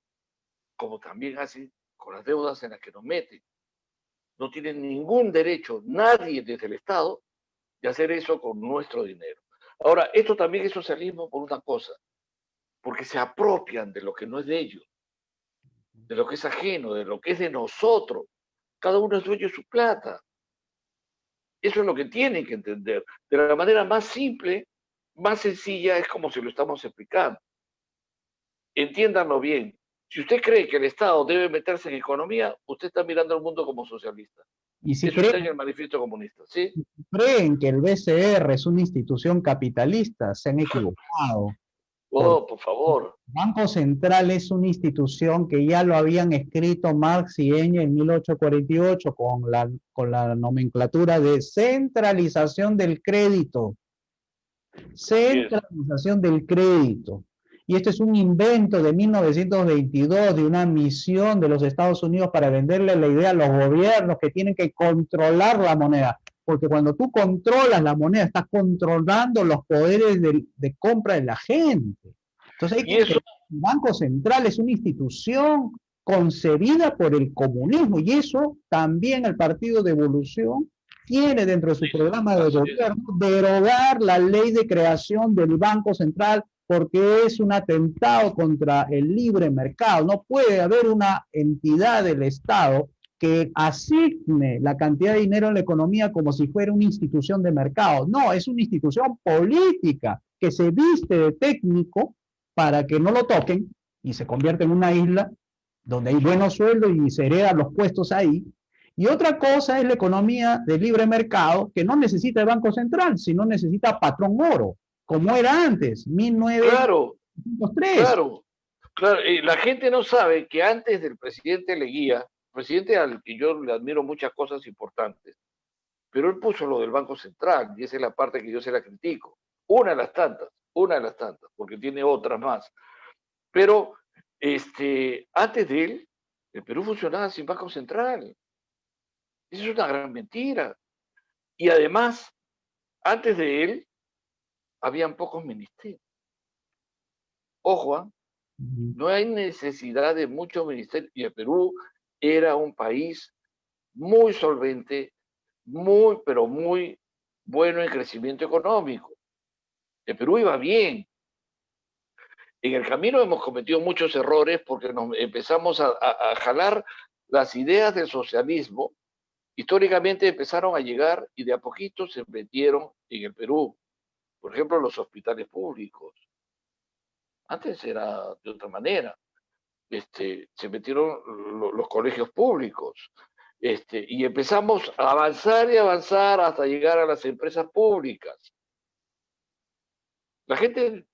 como también hacen con las deudas en las que nos meten. No tienen ningún derecho, nadie desde el Estado, de hacer eso con nuestro dinero. Ahora, esto también es socialismo por una cosa, porque se apropian de lo que no es de ellos, de lo que es ajeno, de lo que es de nosotros. Cada uno es dueño de su plata. Eso es lo que tienen que entender. De la manera más simple, más sencilla, es como se lo estamos explicando. Entiéndanlo bien. Si usted cree que el Estado debe meterse en economía, usted está mirando al mundo como socialista. Y si eso está en el manifiesto comunista, ¿sí? Creen que el BCR es una institución capitalista, se han equivocado. Por favor. El Banco Central es una institución que ya lo habían escrito Marx y Engels en 1848 con la nomenclatura de centralización del crédito. Centralización del crédito. Y esto es un invento de 1922 de una misión de los Estados Unidos para venderle la idea a los gobiernos que tienen que controlar la moneda. Porque cuando tú controlas la moneda, estás controlando los poderes de compra de la gente. Entonces, el Banco Central es una institución concebida por el comunismo, y eso también el Partido de Evolución tiene dentro de su programa de gobierno, derogar la ley de creación del Banco Central, porque es un atentado contra el libre mercado. No puede haber una entidad del Estado que asigne la cantidad de dinero en la economía como si fuera una institución de mercado. No, es una institución política que se viste de técnico para que no lo toquen y se convierte en una isla donde hay buenos sueldos y se heredan los puestos ahí. Y otra cosa es la economía de libre mercado, que no necesita el Banco Central, sino necesita patrón oro, como era antes, Claro, 1903. claro, claro. Y la gente no sabe que antes del presidente Leguía, presidente al que yo le admiro muchas cosas importantes, pero él puso lo del Banco Central, y esa es la parte que yo se la critico. Una de las tantas, porque tiene otras más. Pero antes de él, el Perú funcionaba sin Banco Central. Esa es una gran mentira. Y además, antes de él, habían pocos ministerios. Ojo, ¿eh? No hay necesidad de muchos ministerios. Y el Perú era un país muy solvente, muy, pero muy bueno en crecimiento económico. El Perú iba bien. En el camino hemos cometido muchos errores porque nos empezamos a jalar las ideas del socialismo. Históricamente empezaron a llegar y de a poquito se metieron en el Perú. Por ejemplo, los hospitales públicos. Antes era de otra manera. Se metieron los colegios públicos. Y empezamos a avanzar y avanzar hasta llegar a las empresas públicas. La gente,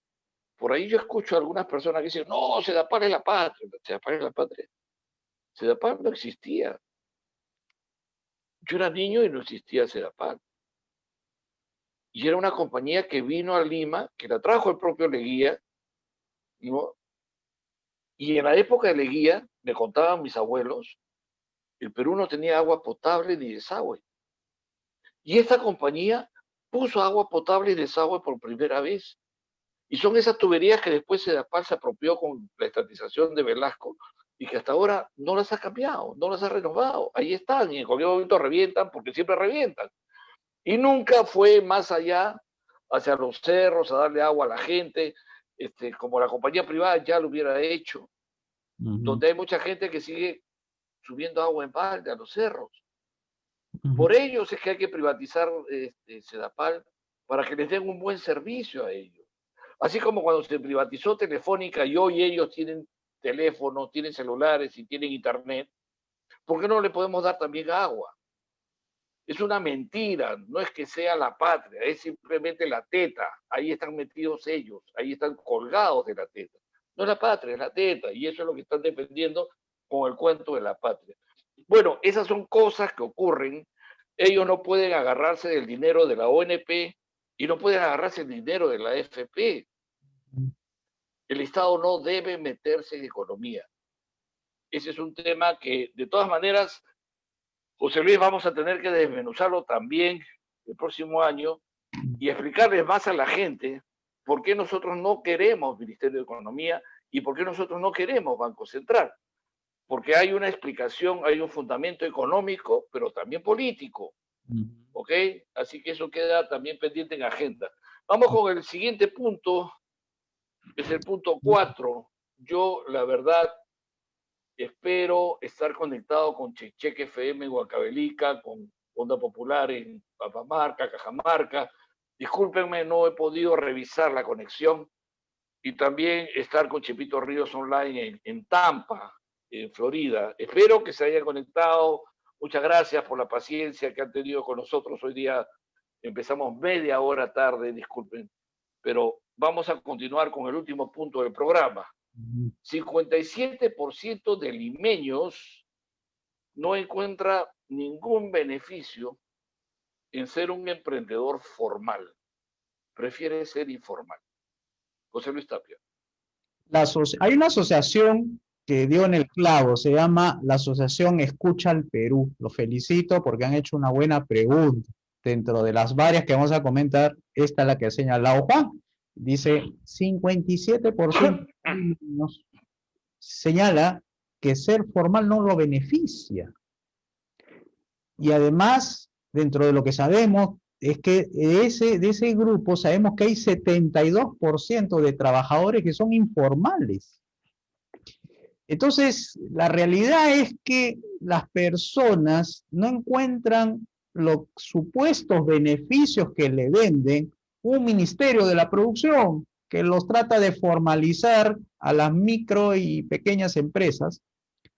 por ahí yo escucho a algunas personas que dicen, no, Sedapal es la patria. Sedapal es la patria. Sedapal no existía. Yo era niño y no existía Sedapal. Y era una compañía que vino a Lima, que la trajo el propio Leguía, ¿no? Y en la época de Leguía, me contaban mis abuelos, el Perú no tenía agua potable ni desagüe. Y esta compañía puso agua potable y desagüe por primera vez. Y son esas tuberías que después Sedapal se apropió con la estatización de Velasco y que hasta ahora no las ha cambiado, no las ha renovado. Ahí están y en cualquier momento revientan porque siempre revientan. Y nunca fue más allá hacia los cerros a darle agua a la gente, como la compañía privada ya lo hubiera hecho, donde hay mucha gente que sigue subiendo agua en balde a los cerros. Por ellos es que hay que privatizar Sedapal para que les den un buen servicio a ellos. Así como cuando se privatizó Telefónica y hoy ellos tienen teléfonos, tienen celulares y tienen internet, ¿por qué no le podemos dar también agua? Es una mentira, no es que sea la patria, es simplemente la teta. Ahí están metidos ellos, ahí están colgados de la teta. No es la patria, es la teta, y eso es lo que están defendiendo con el cuento de la patria. Bueno, esas son cosas que ocurren. Ellos no pueden agarrarse del dinero de la ONP y no pueden agarrarse del dinero de la AFP. El Estado no debe meterse en economía. Ese es un tema que, de todas maneras, José Luis, vamos a tener que desmenuzarlo también el próximo año y explicarles más a la gente por qué nosotros no queremos Ministerio de Economía y por qué nosotros no queremos Banco Central. Porque hay una explicación, hay un fundamento económico, pero también político. ¿Ok? Así que eso queda también pendiente en agenda. Vamos con el siguiente punto, que es el punto 4. Yo, la verdad, espero estar conectado con Checheque FM en Huancavelica, con Onda Popular en Papamarca, Cajamarca. Discúlpenme, no he podido revisar la conexión. Y también estar con Chepito Ríos Online en Tampa, en Florida. Espero que se hayan conectado. Muchas gracias por la paciencia que han tenido con nosotros. Hoy día empezamos media hora tarde, disculpen, pero vamos a continuar con el último punto del programa. 57% de limeños no encuentra ningún beneficio en ser un emprendedor formal. Prefiere ser informal. José Luis Tapia. Hay una asociación que dio en el clavo, se llama la Asociación Escucha al Perú. Los felicito porque han hecho una buena pregunta. Dentro de las varias que vamos a comentar, esta es la que ha señalado Juan. Dice, 57% de niños señala que ser formal no lo beneficia. Y además, dentro de lo que sabemos, es que de ese grupo sabemos que hay 72% de trabajadores que son informales. Entonces, la realidad es que las personas no encuentran los supuestos beneficios que le venden un ministerio de la producción que los trata de formalizar a las micro y pequeñas empresas,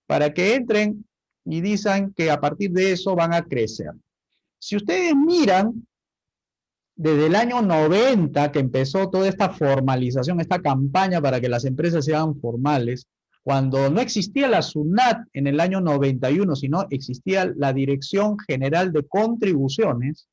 para que entren y dicen que a partir de eso van a crecer. Si ustedes miran, desde el año 90 que empezó toda esta formalización, esta campaña para que las empresas sean formales, cuando no existía la SUNAT en el año 91, sino existía la Dirección General de Contribuciones,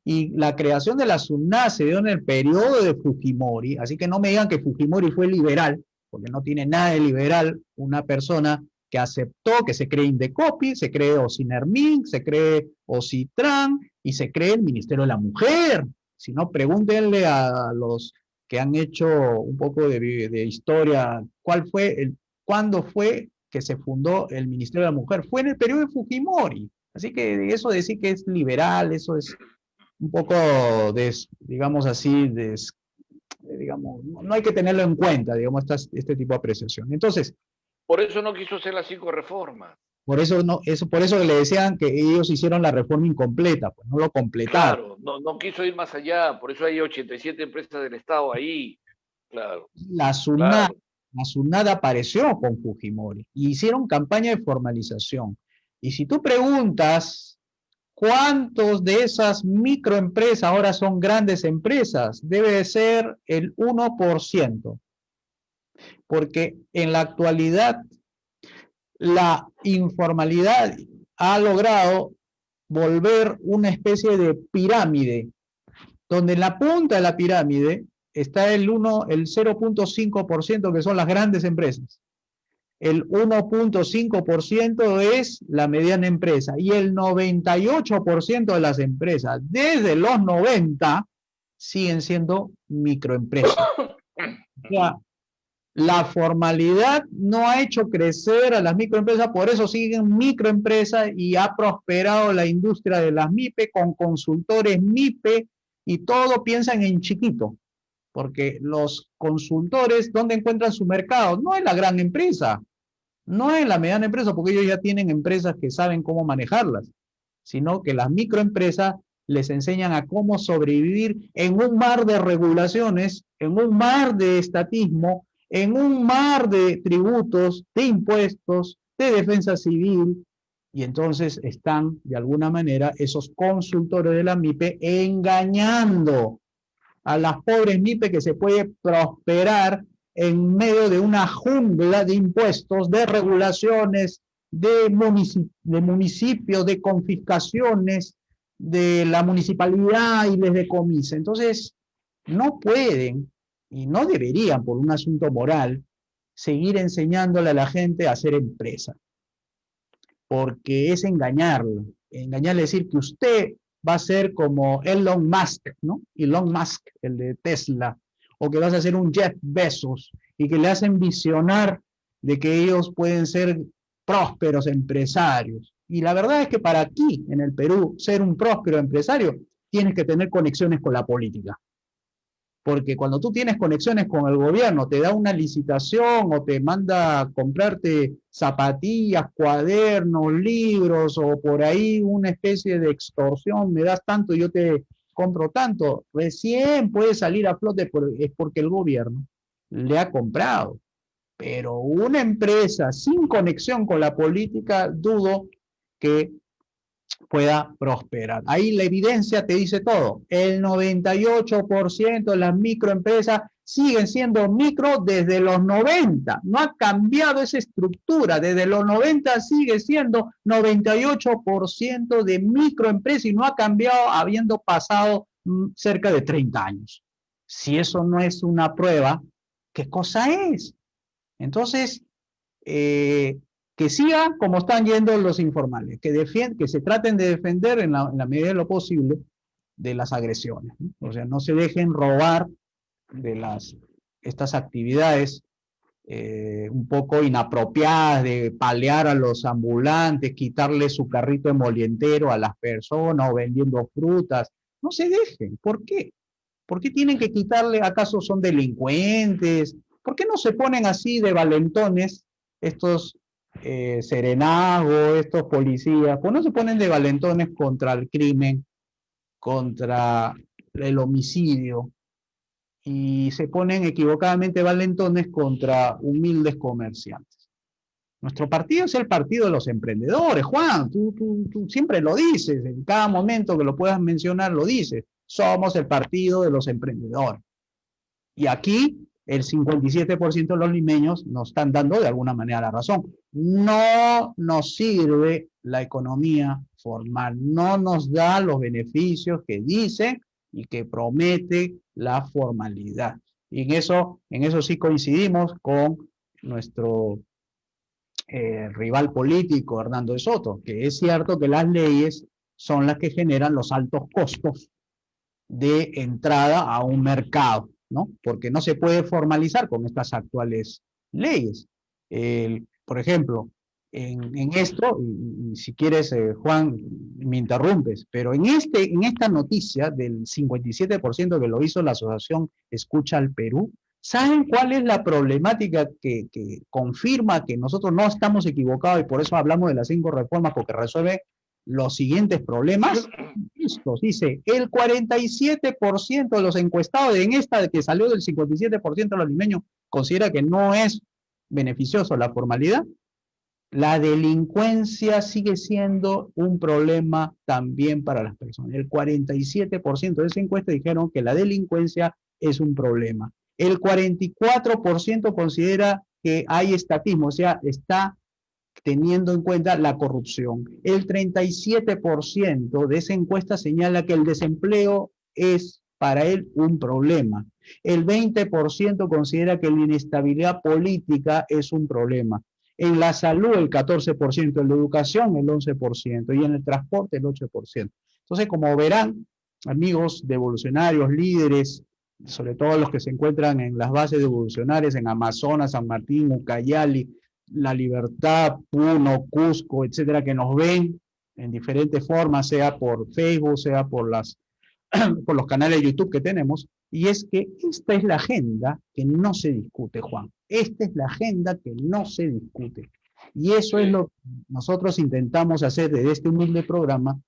y la creación de la SUNAT se dio en el periodo de Fujimori, así que no me digan que Fujimori fue liberal, porque no tiene nada de liberal una persona que aceptó, que se cree Indecopi, se cree Ocinermin, se cree Ocitran y se cree el Ministerio de la Mujer. Si no, pregúntenle a los que han hecho un poco de historia, ¿cuándo fue que se fundó el Ministerio de la Mujer? Fue en el periodo de Fujimori. Así que eso de decir que es liberal, eso es un poco, digamos así, digamos, no hay que tenerlo en cuenta, digamos, este tipo de apreciación. Entonces, Por eso no quiso hacer las 5 reformas. por eso le decían que ellos hicieron la reforma incompleta, pues no lo completaron. Claro, no quiso ir más allá, por eso hay 87 empresas del Estado ahí. Claro, La SUNAT, claro. la SUNAT apareció con Fujimori y hicieron campaña de formalización. Y si tú preguntas cuántos de esas microempresas ahora son grandes empresas, debe ser el 1%, porque en la actualidad la informalidad ha logrado volver una especie de pirámide, donde en la punta de la pirámide está el 0.5% que son las grandes empresas. El 1.5% es la mediana empresa y el 98% de las empresas desde los 90 siguen siendo microempresas. O sea, la formalidad no ha hecho crecer a las microempresas, por eso siguen microempresas y ha prosperado la industria de las MIPE con consultores MIPE y todo piensan en chiquito, porque los consultores, ¿dónde encuentran su mercado? No es la gran empresa, no es la mediana empresa, porque ellos ya tienen empresas que saben cómo manejarlas, sino que las microempresas les enseñan a cómo sobrevivir en un mar de regulaciones, en un mar de estatismo, en un mar de tributos, de impuestos, de defensa civil, y entonces están, de alguna manera, esos consultores de la MIPE engañando a las pobres MIPE que se puede prosperar en medio de una jungla de impuestos, de regulaciones, de municipios, de confiscaciones, de la municipalidad y les decomisa. Entonces, no pueden y no deberían, por un asunto moral, seguir enseñándole a la gente a hacer empresa, porque es engañarlo, engañarle, decir que usted va a ser como Elon Musk, ¿no? Elon Musk, el de Tesla, o que vas a ser un Jeff Bezos, y que le hacen visionar de que ellos pueden ser prósperos empresarios. Y la verdad es que para aquí, en el Perú, ser un próspero empresario, tienes que tener conexiones con la política. Porque cuando tú tienes conexiones con el gobierno, te da una licitación o te manda a comprarte zapatillas, cuadernos, libros o por ahí una especie de extorsión, me das tanto, yo te compro tanto, recién puede salir a flote es porque el gobierno le ha comprado. Pero una empresa sin conexión con la política, dudo que pueda prosperar. Ahí la evidencia te dice todo. El 98% de las microempresas siguen siendo micro desde los 90. No ha cambiado esa estructura. Desde los 90 sigue siendo 98% de microempresas y no ha cambiado habiendo pasado cerca de 30 años. Si eso no es una prueba, ¿qué cosa es? Entonces, que sigan como están yendo los informales, que se traten de defender en la medida de lo posible de las agresiones, ¿no? O sea, no se dejen robar de estas actividades un poco inapropiadas de palear a los ambulantes, quitarle su carrito emolientero a las personas o vendiendo frutas. No se dejen. ¿Por qué? ¿Por qué tienen que quitarle? ¿Acaso son delincuentes? ¿Por qué no se ponen así de valentones estos serenazgos, estos policías? ¿Por qué no se ponen de valentones contra el crimen, contra el homicidio? Y se ponen equivocadamente valentones contra humildes comerciantes. Nuestro partido es el partido de los emprendedores, Juan. Tú siempre lo dices, en cada momento que lo puedas mencionar lo dices. Somos el partido de los emprendedores. Y aquí el 57% de los limeños nos están dando de alguna manera la razón. No nos sirve la economía formal, no nos da los beneficios que dice y que promete la formalidad. Y en eso sí coincidimos con nuestro rival político, Hernando de Soto, que es cierto que las leyes son las que generan los altos costos de entrada a un mercado, ¿no? Porque no se puede formalizar con estas actuales leyes. Por ejemplo, en esto, y si quieres, Juan, me interrumpes, pero en esta noticia del 57% que lo hizo la Asociación Escucha al Perú, ¿saben cuál es la problemática que confirma que nosotros no estamos equivocados y por eso hablamos de las 5 reformas, porque resuelve los siguientes problemas? Listos, dice, el 47% de los encuestados en esta que salió del 57% de los limeños considera que no es beneficioso la formalidad. La delincuencia sigue siendo un problema también para las personas. El 47% de esa encuesta dijeron que la delincuencia es un problema. El 44% considera que hay estatismo, o sea, está teniendo en cuenta la corrupción. El 37% de esa encuesta señala que el desempleo es para él un problema. El 20% considera que la inestabilidad política es un problema. En la salud el 14%, en la educación el 11% y en el transporte el 8%. Entonces, como verán, amigos de evolucionarios, líderes, sobre todo los que se encuentran en las bases de evolucionarios en Amazonas, San Martín, Ucayali, La Libertad, Puno, Cusco, etcétera, que nos ven en diferentes formas, sea por Facebook, sea por por los canales de YouTube que tenemos, y es que esta es la agenda que no se discute, Juan. Esta es la agenda que no se discute. Y eso es lo que nosotros intentamos hacer desde este humilde programa,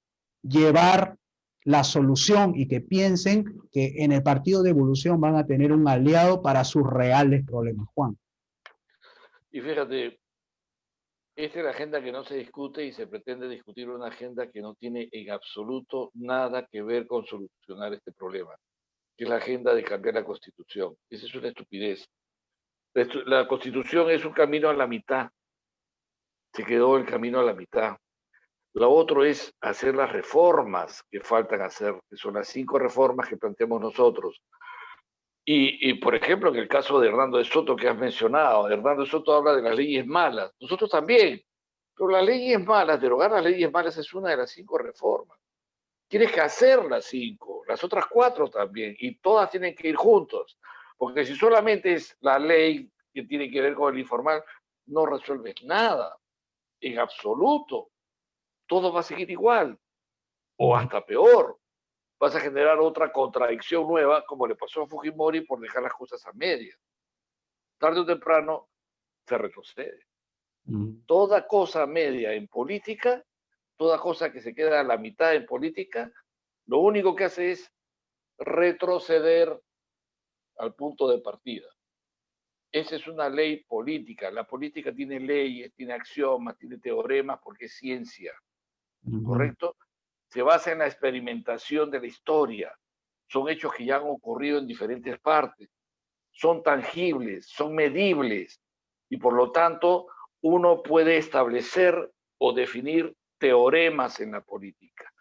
llevar la solución y que piensen que en el Partido de Evolución van a tener un aliado para sus reales problemas, Juan. Y fíjate, esta es la agenda que no se discute y se pretende discutir una agenda que no tiene en absoluto nada que ver con solucionar este problema, que es la agenda de cambiar la Constitución. Esa es una estupidez. La Constitución es un camino a la mitad. Se quedó el camino a la mitad. Lo otro es hacer las reformas que faltan hacer, que son las 5 reformas que planteamos nosotros. Por ejemplo, en el caso de Hernando de Soto que has mencionado, Hernando de Soto habla de las leyes malas. Nosotros también. Pero las leyes malas, derogar las leyes malas es una de las 5 reformas. Tienes que hacer las 5, las otras 4 también, y todas tienen que ir juntos. Porque si solamente es la ley que tiene que ver con el informal, no resuelves nada, en absoluto. Todo va a seguir igual, o hasta peor. Vas a generar otra contradicción nueva, como le pasó a Fujimori por dejar las cosas a medias. Tarde o temprano se retrocede. Toda cosa media en política, toda cosa que se queda a la mitad en política, lo único que hace es retroceder al punto de partida. Esa es una ley política. La política tiene leyes, tiene axiomas, tiene teoremas, porque es ciencia, ¿correcto? Se basa en la experimentación de la historia. Son hechos que ya han ocurrido en diferentes partes. Son tangibles, son medibles, y por lo tanto uno puede establecer o definir teoremas en la política.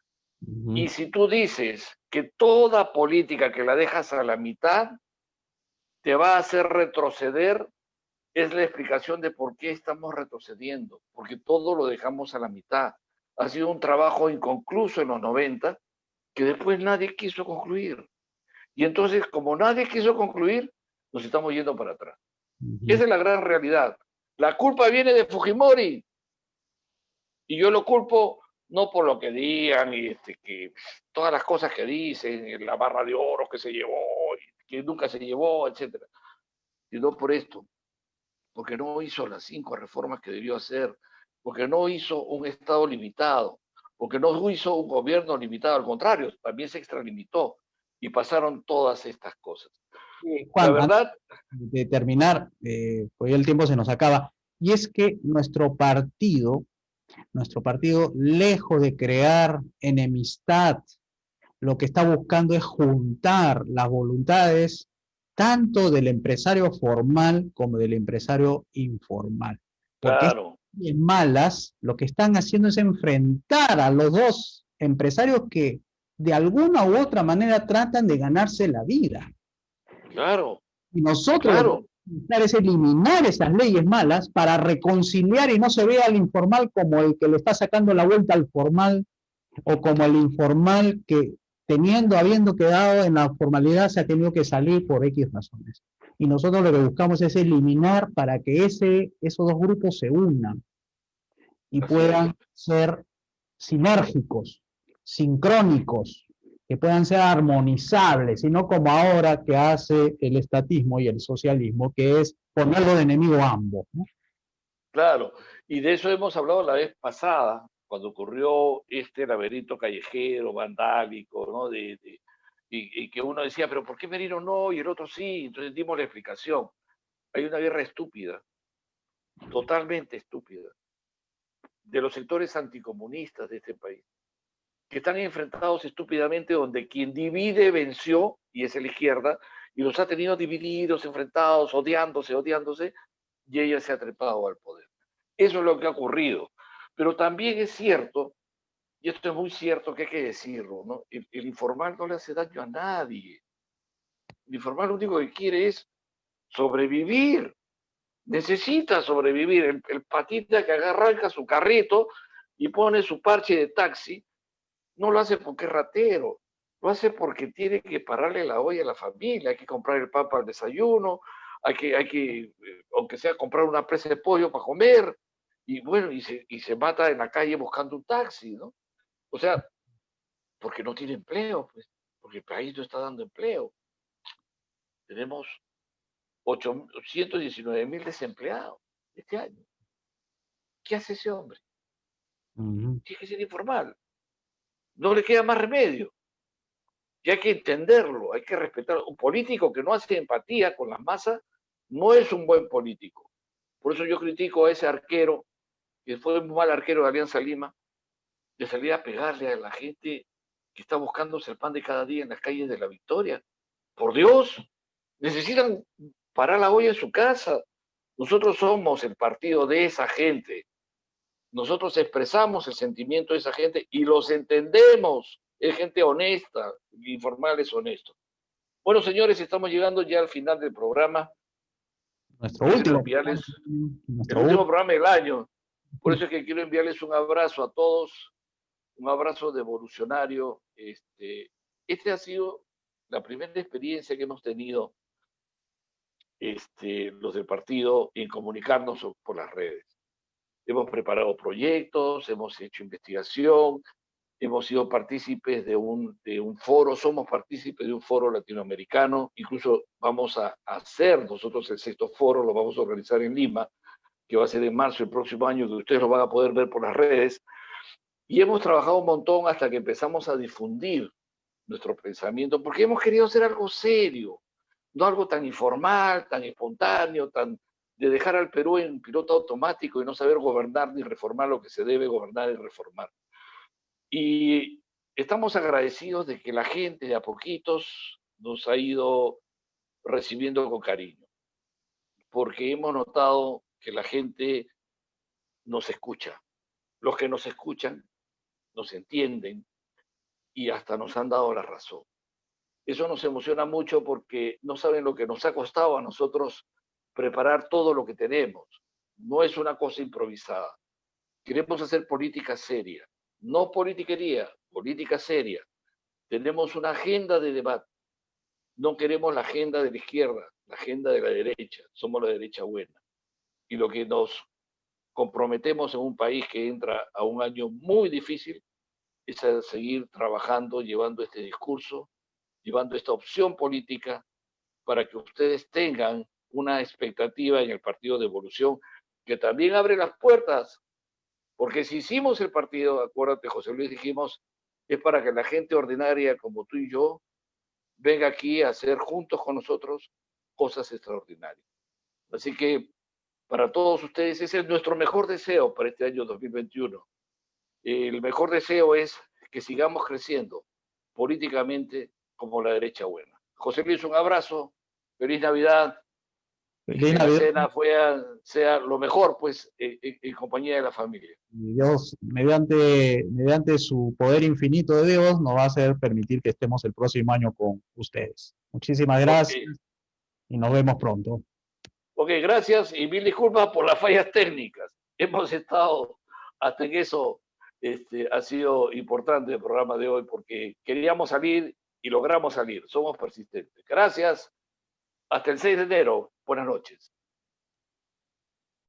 Y si tú dices que toda política que la dejas a la mitad te va a hacer retroceder, es la explicación de por qué estamos retrocediendo, porque todo lo dejamos a la mitad. Ha sido un trabajo inconcluso en los 90 que después nadie quiso concluir. Y entonces, como nadie quiso concluir, nos estamos yendo para atrás. Esa es la gran realidad. La culpa viene de Fujimori. Y yo lo culpo no por lo que digan, y que todas las cosas que dicen, la barra de oro que se llevó, que nunca se llevó, etcétera, sino por esto, porque no hizo las 5 reformas que debió hacer, porque no hizo un Estado limitado, porque no hizo un gobierno limitado, al contrario, también se extralimitó y pasaron todas estas cosas. Juan, La verdad, antes de terminar, pues ya el tiempo se nos acaba. y es que nuestro partido, lejos de crear enemistad, lo que está buscando es juntar las voluntades tanto del empresario formal como del empresario informal. Porque estas Claro, leyes malas lo que están haciendo es enfrentar a los dos empresarios que de alguna u otra manera tratan de ganarse la vida. claro, Y nosotros lo que claro. vamos a hacer es eliminar esas leyes malas para reconciliar y no se vea al informal como el que le está sacando la vuelta al formal o como el informal que habiendo quedado en la formalidad se ha tenido que salir por X razones. Y nosotros lo que buscamos es eliminar para que esos dos grupos se unan y Así es. puedan ser sinérgicos, sincrónicos, que puedan ser armonizables, y no como ahora que hace el estatismo y el socialismo, que es ponerlo de enemigo a ambos, ¿no? Claro, y de eso hemos hablado la vez pasada, cuando ocurrió este laberinto callejero, vandálico, ¿no? Y que uno decía, pero ¿por qué Merino no y el otro sí? Entonces dimos la explicación. Hay una guerra estúpida, totalmente estúpida, de los sectores anticomunistas de este país, que están enfrentados estúpidamente donde quien divide venció, y es la izquierda, y los ha tenido divididos, enfrentados, odiándose, y ella se ha trepado al poder. Eso es lo que ha ocurrido. Pero también es cierto, y esto es muy cierto que hay que decirlo, ¿no? El informal no le hace daño a nadie. El informal lo único que quiere es sobrevivir. Necesita sobrevivir. El patita que arranca su carrito y pone su parche de taxi, no lo hace porque es ratero, lo hace porque tiene que pararle la olla a la familia, hay que comprar el pan para el desayuno, aunque sea comprar una presa de pollo para comer, y bueno, y se mata en la calle buscando un taxi, ¿no? O sea, porque no tiene empleo, pues, porque el país no está dando empleo. Tenemos 819.000 desempleados este año. ¿Qué hace ese hombre? Uh-huh. Tiene que ser informal. No le queda más remedio. Y hay que entenderlo, hay que respetarlo. Un político que no hace empatía con las masas no es un buen político. Por eso yo critico a ese arquero, que fue un mal arquero de Alianza Lima, de salir a pegarle a la gente que está buscándose el pan de cada día en las calles de La Victoria. Por Dios, necesitan parar la olla en su casa. Nosotros somos el partido de esa gente. Nosotros expresamos el sentimiento de esa gente y los entendemos. Es gente honesta, informal es honesto. Bueno, señores, estamos llegando ya al final del programa. Nuestro Yo quiero último, enviarles el nuestro último último. programa del año. Por eso es que quiero enviarles un abrazo a todos, un abrazo de evolucionario. Este ha sido la primera experiencia que hemos tenido los del partido en comunicarnos por las redes. Hemos preparado proyectos, hemos hecho investigación, hemos sido partícipes de un foro, somos partícipes de un foro latinoamericano, incluso vamos a hacer nosotros el sexto foro, lo vamos a organizar en Lima, que va a ser en marzo el próximo año, que ustedes lo van a poder ver por las redes, y hemos trabajado un montón hasta que empezamos a difundir nuestro pensamiento, porque hemos querido hacer algo serio, no algo tan informal, tan espontáneo, tan de dejar al Perú en piloto automático y no saber gobernar ni reformar lo que se debe gobernar y reformar. Y estamos agradecidos de que la gente de a poquitos nos ha ido recibiendo con cariño, porque hemos notado que la gente nos escucha. Los que nos escuchan nos entienden y hasta nos han dado la razón. Eso nos emociona mucho porque no saben lo que nos ha costado a nosotros preparar todo lo que tenemos. No es una cosa improvisada. Queremos hacer política seria, no politiquería, política seria. Tenemos una agenda de debate. No queremos la agenda de la izquierda, la agenda de la derecha. Somos la derecha buena. Y lo que nos comprometemos en un país que entra a un año muy difícil es a seguir trabajando, llevando este discurso, llevando esta opción política para que ustedes tengan una expectativa en el partido de evolución que también abre las puertas. Porque si hicimos el partido, acuérdate, José Luis, dijimos, es para que la gente ordinaria como tú y yo venga aquí a hacer juntos con nosotros cosas extraordinarias. Así que para todos ustedes. Ese es nuestro mejor deseo para este año 2021. El mejor deseo es que sigamos creciendo políticamente como la derecha buena. José Luis, un abrazo, feliz Navidad y Feliz que la Navidad. cena sea lo mejor, pues, en compañía de la familia. Y Dios, mediante su poder infinito de Dios, nos va a hacer permitir que estemos el próximo año con ustedes. Muchísimas Ok, gracias y nos vemos pronto. ok, gracias y mil disculpas por las fallas técnicas. Hemos estado hasta en eso. Ha sido importante el programa de hoy porque queríamos salir y logramos salir. Somos persistentes. Gracias. Hasta el 6 de enero. Buenas noches.